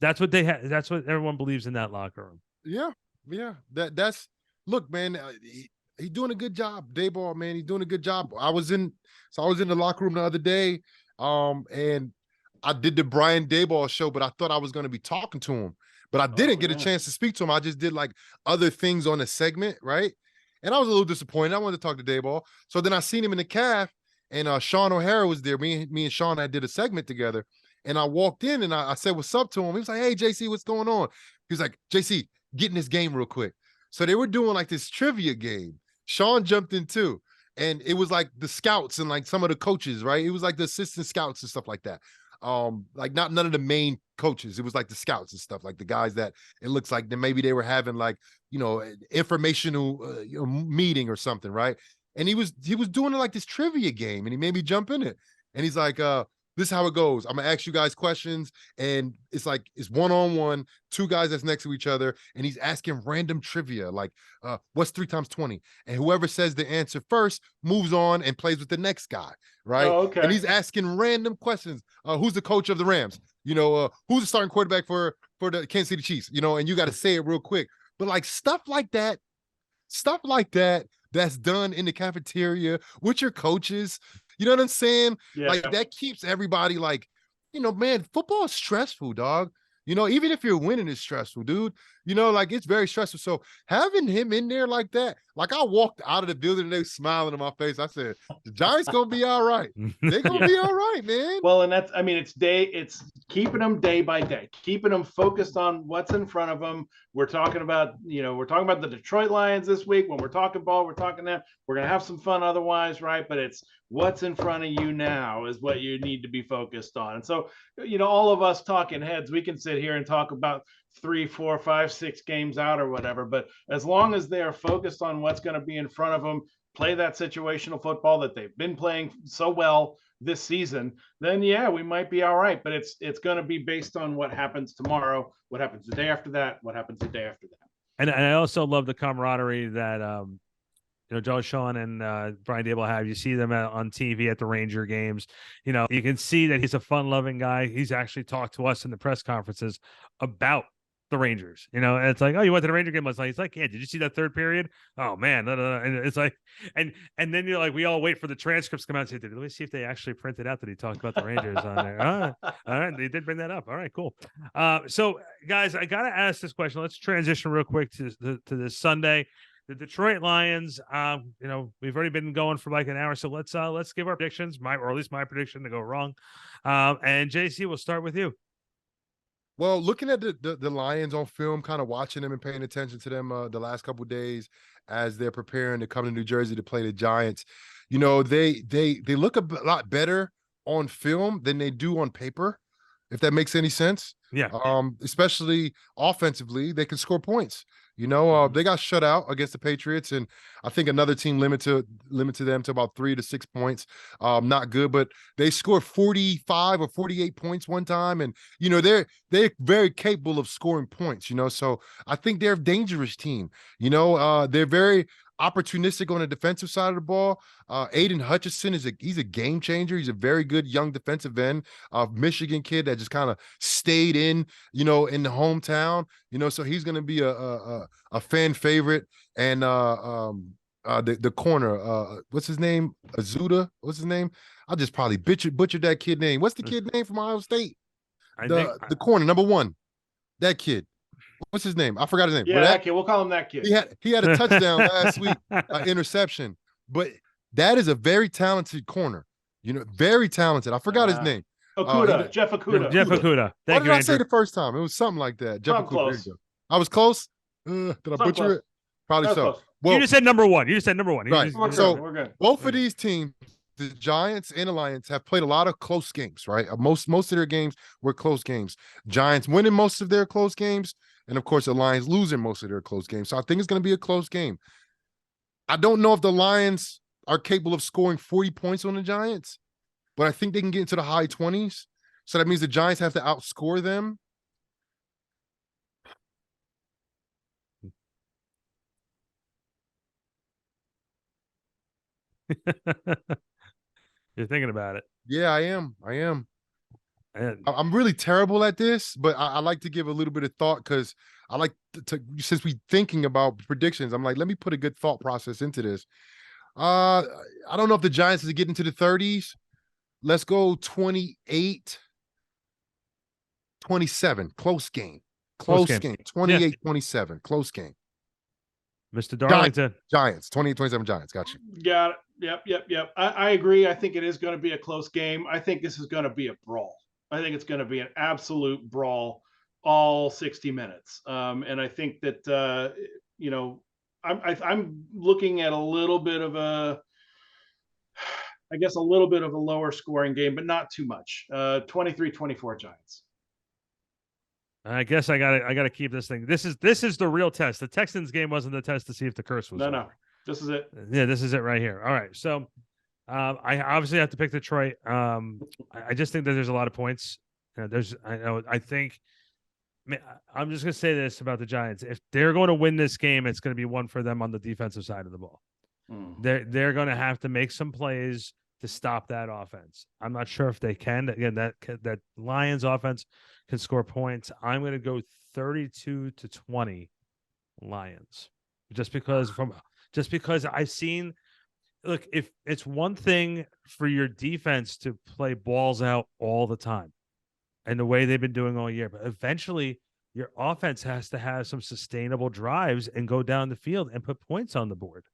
That's what that's what everyone believes in that locker room.
Yeah. That's look, man. He's doing a good job, Dayball, man. He's doing a good job. I was in the locker room the other day, and I did the Brian Dayball show, but I thought I was going to be talking to him, but I didn't get a chance to speak to him. I just did other things on the segment, right? And I was a little disappointed. I wanted to talk to Dayball. So then I seen him in the calf, and Sean O'Hara was there. Me and Sean, I did a segment together, and I walked in and I said what's up to him. He was like, "Hey JC, what's going on?" He was like, "JC, get in this game real quick." So they were doing like this trivia game. Sean jumped in too, and it was like the scouts and like some of the coaches, right? It was like the assistant scouts and stuff like that. Like none of the main coaches. It was like the scouts and stuff, like the guys that it looks like that maybe they were having like, informational meeting or something, right? And he was doing it like this trivia game, and he made me jump in it. And he's like, this is how it goes. I'm gonna ask you guys questions, and it's like it's one-on-one, two guys that's next to each other, and he's asking random trivia, like what's 3 times 20? And whoever says the answer first moves on and plays with the next guy, right?
Oh, okay.
And he's asking random questions. Who's the coach of the Rams? Who's the starting quarterback for the Kansas City Chiefs? And you got to say it real quick. But like stuff like that that's done in the cafeteria with your coaches. You know what I'm saying?
Yeah.
Like that keeps everybody like, man, football is stressful, dog. Even if you're winning, it's stressful, dude. Like it's very stressful. So having him in there like that, like I walked out of the building and they were smiling in my face. I said, the Giants gonna be all right. They're gonna be all right, man.
Well, and it's keeping them day by day, keeping them focused on what's in front of them. We're talking about the Detroit Lions this week. When we're talking ball, we're talking them. We're gonna have some fun otherwise, right? But it's what's in front of you now is what you need to be focused on. And so, all of us talking heads, we can sit here and talk about 3, 4, 5, 6 games out or whatever. But as long as they are focused on what's going to be in front of them, play that situational football that they've been playing so well this season, then yeah, we might be all right. But it's going to be based on what happens tomorrow, what happens the day after that, what happens the day after that.
And I also love the camaraderie that Joe Sean and Brian Dable have. You see them on TV at the Ranger games. You can see that he's a fun-loving guy. He's actually talked to us in the press conferences about the Rangers. And it's like, oh, you went to the Ranger game last night? He's like, yeah, did you see that third period? Oh man. And it's like, and then you're like, we all wait for the transcripts to come out and say, let me see if they actually printed out that he talked about the Rangers on there. All right, they did bring that up. All right, cool. So guys, I gotta ask this question. Let's transition real quick to this Sunday. The Detroit Lions, we've already been going for like an hour, so let's give our predictions, or at least my prediction to go wrong. And JC, we'll start with you.
Well, looking at the Lions on film, kind of watching them and paying attention to them the last couple of days as they're preparing to come to New Jersey to play the Giants, they look a lot better on film than they do on paper, if that makes any sense.
Yeah.
Especially offensively, they can score points. They got shut out against the Patriots, and I think another team limited them to about 3 to 6 points. Not good, but they scored 45 or 48 points one time, and they're very capable of scoring points. So I think they're a dangerous team. They're very opportunistic on the defensive side of the ball. Aiden Hutchinson he's a game changer. He's a very good young defensive end, Michigan kid that just kind of stayed in the hometown, so he's going to be a fan favorite. And the corner, what's his name? Azuda, what's his name? I just probably butchered that kid name. What's the kid name from Ohio State? The corner, number 1, that kid. What's his name? I forgot his name.
Yeah, that kid. We'll call him that kid.
He had a touchdown last week, interception. But that is a very talented corner. Very talented. I forgot his name.
Okuda, Jeff Okuda.
Jeff Okuda.
What did I say the first time? It was something like that. Jeff Okuda.
Close.
I was close. Did I butcher it? Probably so.
Close.
Well, you just said number 1.
Right.
We're good.
Both of these teams, the Giants and the Lions, have played a lot of close games, right? Most of their games were close games. Giants winning most of their close games, and of course the Lions losing most of their close games. So I think it's going to be a close game. I don't know if the Lions are capable of scoring 40 points on the Giants, but I think they can get into the high 20s. So that means the Giants have to outscore them.
You're thinking about it.
Yeah, I am.
And
I'm really terrible at this, but I like to give a little bit of thought because I like to since we thinking about predictions, I'm like, let me put a good thought process into this. I don't know if the Giants is getting to the 30s. Let's go 28, 27. Close game. 28-27. Close game.
Mr. Darlington.
Giants, 28-27 Giants. Got you.
Got it. Yep. I agree. I think it is going to be a close game. I think this is going to be a brawl. I think it's going to be an absolute brawl all 60 minutes. And I think that, I'm looking at a little bit of a lower scoring game, but not too much. 23-24 Giants.
I guess I gotta keep this thing. This is the real test. The Texans game wasn't the test to see if the curse was over.
No. This is it.
Yeah, this is it right here. All right. So I obviously have to pick Detroit. I just think that there's a lot of points. I think I'm just gonna say this about the Giants. If they're going to win this game, it's going to be one for them on the defensive side of the ball. They're going to have to make some plays to stop that offense. I'm not sure if they can. Again, that Lions offense can score points. I'm going to go 32-20 Lions, just because I've seen. Look, if it's one thing for your defense to play balls out all the time, and the way they've been doing all year, but eventually your offense has to have some sustainable drives and go down the field and put points on the board.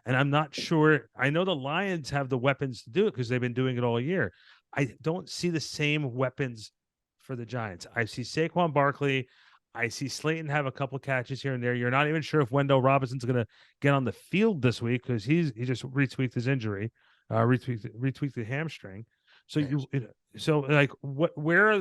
And I'm not sure. I know the Lions have the weapons to do it because they've been doing it all year. I don't see the same weapons for the Giants. I see Saquon Barkley. I see Slayton have a couple catches here and there. You're not even sure if Wendell Robinson's going to get on the field this week because he just retweaked his injury, retweaked the hamstring. So where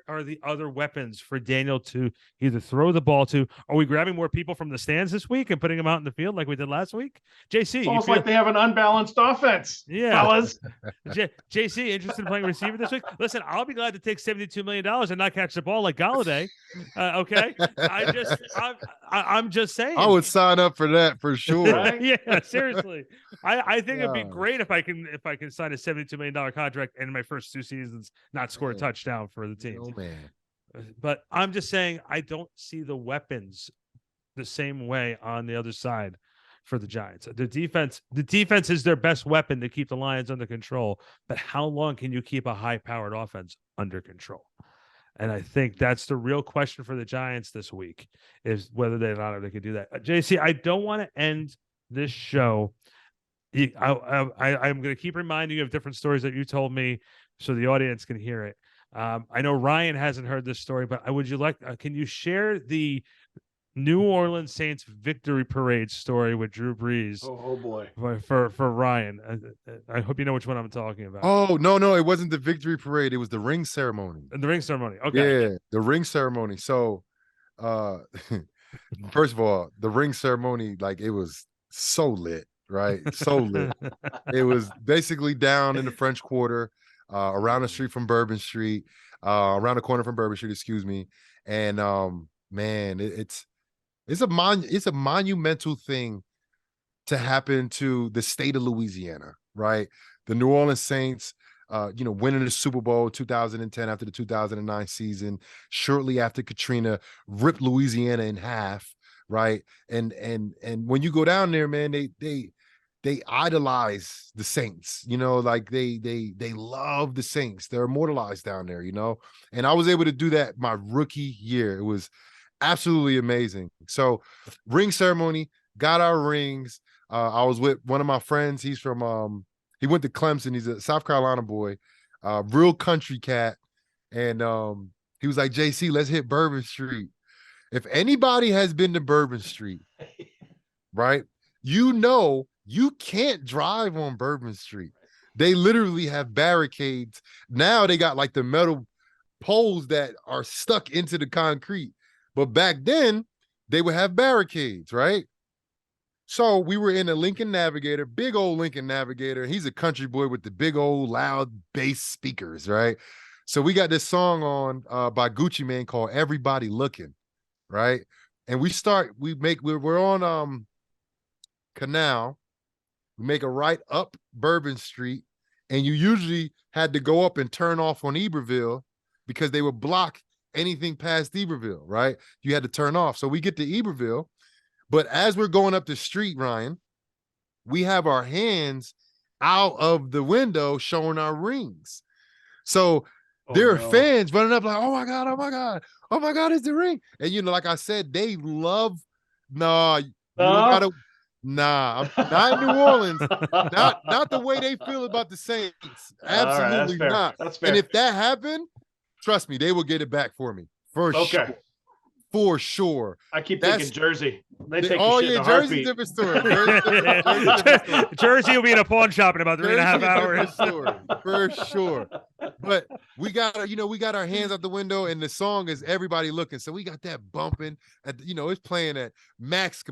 are the other weapons for Daniel to either throw the ball to? Are we grabbing more people from the stands this week and putting them out in the field like we did last week? JC,
it's almost like they have an unbalanced offense.
Yeah,
fellas.
JC, interested in playing receiver this week? Listen, I'll be glad to take $72 million and not catch the ball like Galladay. Okay, I'm just saying.
I would sign up for that for sure.
Right?
Yeah, seriously. I think it'd be great if I can sign a $72 million contract and in my first 2 seasons not score a touchdown for the team.
Oh, man.
But I'm just saying I don't see the weapons the same way on the other side for the Giants. The defense is their best weapon to keep the Lions under control. But how long can you keep a high-powered offense under control? And I think that's the real question for the Giants this week, is whether they can do that. JC, I don't want to end this show. I'm going to keep reminding you of different stories that you told me so the audience can hear it. I know Ryan hasn't heard this story, but can you share the New Orleans Saints victory parade story with Drew Brees?
Oh boy.
For Ryan. I hope you know which one I'm talking about.
Oh, no, it wasn't the victory parade. It was the ring ceremony.
The ring ceremony. Okay.
Yeah, the ring ceremony. So, first of all, the ring ceremony, like, it was so lit, right? So lit. It was basically down in the French Quarter, around the street from Bourbon Street, around the corner from Bourbon Street, excuse me. And man, it's a monumental thing to happen to the state of Louisiana, right? The New Orleans Saints, winning the Super Bowl 2010 after the 2009 season, shortly after Katrina ripped Louisiana in half, right? And when you go down there, man, they idolize the Saints, like they love the Saints. They're immortalized down there, and I was able to do that my rookie year. It was absolutely amazing. So ring ceremony, got our rings. I was with one of my friends. He's from, he went to Clemson. He's a South Carolina boy, real country cat. And he was like, JC, let's hit Bourbon Street. If anybody has been to Bourbon Street, right, you can't drive on Bourbon Street. They literally have barricades. Now they got like the metal poles that are stuck into the concrete. But back then, they would have barricades, right? So we were in a Lincoln Navigator, big old Lincoln Navigator. He's a country boy with the big old loud bass speakers, right? So we got this song on by Gucci Mane called Everybody Looking, right? And we're on Canal. We make a right up Bourbon Street, and you usually had to go up and turn off on Iberville because they would block anything past Iberville, right? You had to turn off. So we get to Iberville, but as we're going up the street, Ryan, we have our hands out of the window showing our rings. So there are fans running up like, oh my God, it's the ring. And like I said, they love, You don't
No?
gotta. Nah, I'm not in New Orleans. Not the way they feel about the Saints.
All right, that's
Absolutely
fair.
not.
That's fair.
And if that happened, trust me, they will get it back for me. For
Okay.
sure. For sure.
I keep
That's-
thinking Jersey. They take
Oh,
your shit
yeah,
in a
Jersey's
heartbeat.
different story. Jersey's different story.
Jersey will be in a pawn shop in about 3.5
Jersey's
hours.
different story, for sure. But we got our hands out the window, and the song is Everybody Looking. So we got that bumping at it's playing at max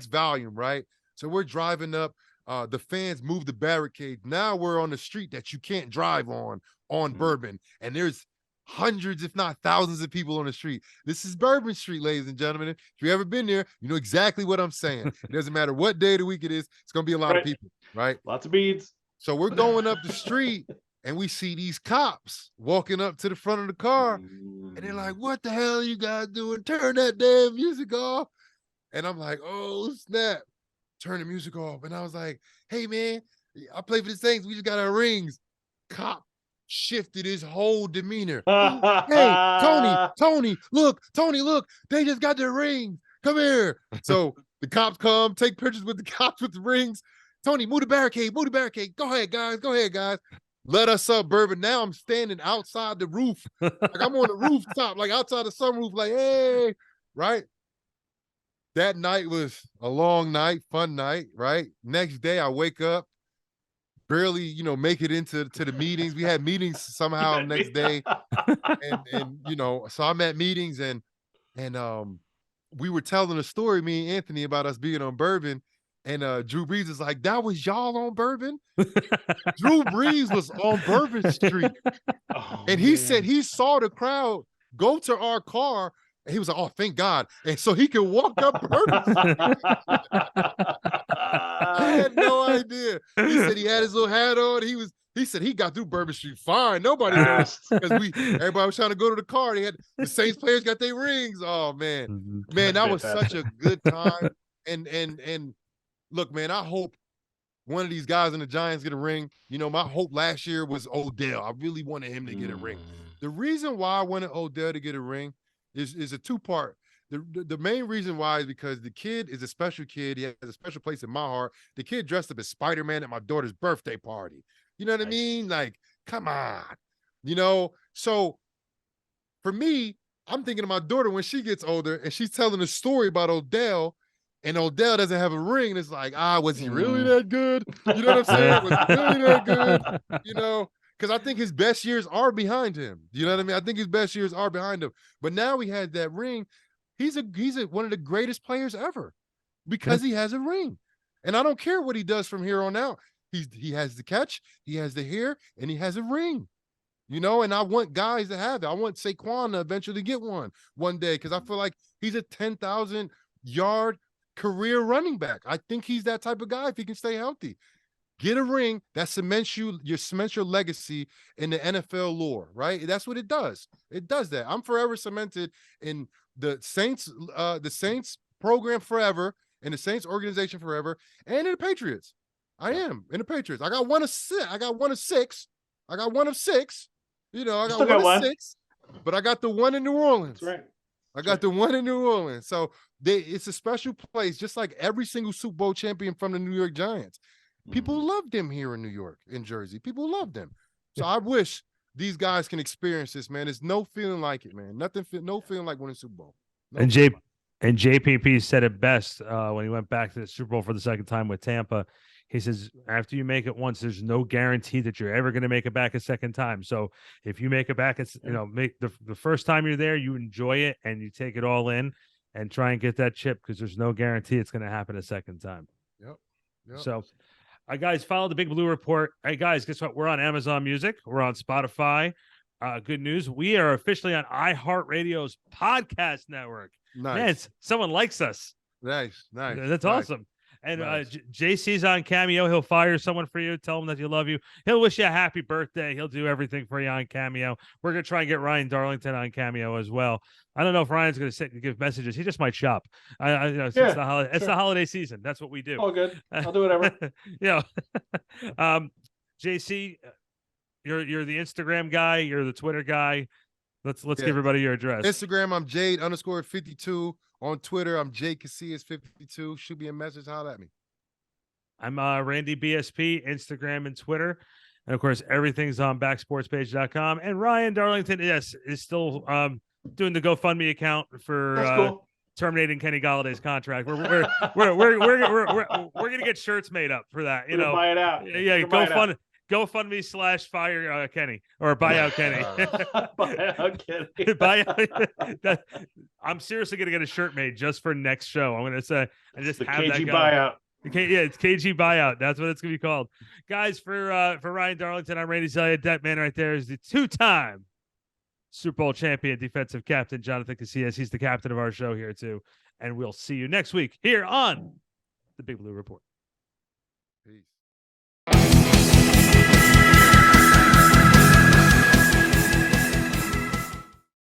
volume, right? So we're driving up. The fans move the barricades. Now we're on the street that you can't drive on Bourbon, and there's hundreds, if not thousands, of people on the street. This is Bourbon Street, ladies and gentlemen. If you've ever been there, you know exactly what I'm saying. It doesn't matter what day of the week it is. It's gonna be a lot of people, right?
Lots of beads.
So we're going up the street, and we see these cops walking up to the front of the car, and they're like, "What the hell are you guys doing? Turn that damn music off!" And I'm like, "Oh snap!" Turn the music off, and I was like, "Hey man, I play for the Saints. We just got our rings." Cop shifted his whole demeanor. Hey, Tony, look, they just got their rings. Come here. So the cops come, take pictures with the cops with the rings. Tony, move the barricade. Go ahead, guys. Let us up, Bourbon. Now I'm standing outside the roof. Like I'm on the rooftop, like outside the sunroof, like, hey, right? That night was a long night, fun night, right? Next day I wake up, barely, make it into the meetings. We had meetings somehow next day. And so I'm at meetings and we were telling a story, me and Anthony, about us being on Bourbon. And Drew Brees is like, "That was y'all on Bourbon?" Drew Brees was on Bourbon Street. And he said he saw the crowd go to our car. And he was like, "Oh, thank God." And so he could walk up Bourbon Street. I had no idea. He said he had his little hat on. He said he got through Bourbon Street fine. Nobody knows, because everybody was trying to go to the car. They had the Saints players got their rings. Oh man, that was such a good time. And look, man, I hope one of these guys in the Giants get a ring. My hope last year was Odell. I really wanted him to get a ring. The reason why I wanted Odell to get a ring is a two-part. The main reason why is because the kid is a special kid. He has a special place in my heart. The kid dressed up as Spider-Man at my daughter's birthday party. You know what I mean? Like, come on. So for me, I'm thinking of my daughter when she gets older and she's telling a story about Odell, and Odell doesn't have a ring. And it's like, was he really that good? You know what I'm saying? Was he really that good? Because I think his best years are behind him. You know what I mean? I think his best years are behind him. But now he has that ring. He's one of the greatest players ever because he has a ring. And I don't care what he does from here on out. He has the catch, he has the hair, and he has a ring. And I want guys to have it. I want Saquon to eventually get one day, because I feel like he's a 10,000 yard career running back. I think he's that type of guy if he can stay healthy. Get a ring that cements your legacy in the NFL lore, right? That's what it does. It does that. I'm forever cemented in the Saints program forever, in the Saints organization forever, and in the Patriots. I am in the Patriots. I got one of six. I got one of six. I got one of six. I got one of six. But I got the one in New Orleans.
That's right.
I got the one in New Orleans. So it's a special place, just like every single Super Bowl champion from the New York Giants. People love them here in New York, in Jersey. People love them. So I wish these guys can experience this, man. There's no feeling like it, man. No feeling like winning Super Bowl. No
And JPP said it best when he went back to the Super Bowl for the second time with Tampa. He says, after you make it once, there's no guarantee that you're ever going to make it back a second time. So if you make it back, make the first time you're there, you enjoy it and you take it all in and try and get that chip, because there's no guarantee it's going to happen a second time.
Yep.
So, guys, follow the Big Blue Report. Hey, guys, guess what? We're on Amazon Music. We're on Spotify. Good news. We are officially on iHeartRadio's podcast network.
Nice.
Man, someone likes us.
Nice.
That's awesome. And JC's on Cameo. He'll fire someone for you. Tell him that you love you. He'll wish you a happy birthday. He'll do everything for you on Cameo. We're going to try and get Ryan Darlington on Cameo as well. I don't know if Ryan's going to sit and give messages. He just might shop. It's the holiday season. That's what we do.
All good. I'll do whatever.
JC, you're the Instagram guy. You're the Twitter guy. Let's give everybody your address.
Instagram, I'm Jade_52. On Twitter, I'm Jade Casillas52. Shoot me a message. Holler at me.
I'm Randy BSP, Instagram and Twitter. And of course, everything's on backsportspage.com. And Ryan Darlington, yes, is still doing the GoFundMe account for
That's cool.
terminating Kenny Galladay's contract. We're gonna get shirts made up for that. You know,
buy it out.
Yeah, GoFundMe / fire Kenny or buy out Kenny.
Buy out Kenny.
I'm seriously gonna get a shirt made just for next show. I'm gonna say and just
the
have
KG
that go.
buyout.
Yeah, it's KG buyout. That's what it's gonna be called, guys. For Ryan Darlington, I'm Randy Zellea. That man right there is the 2-time Super Bowl champion, defensive captain Jonathan Casillas. He's the captain of our show here too, and we'll see you next week here on the Big Blue Report.
Peace.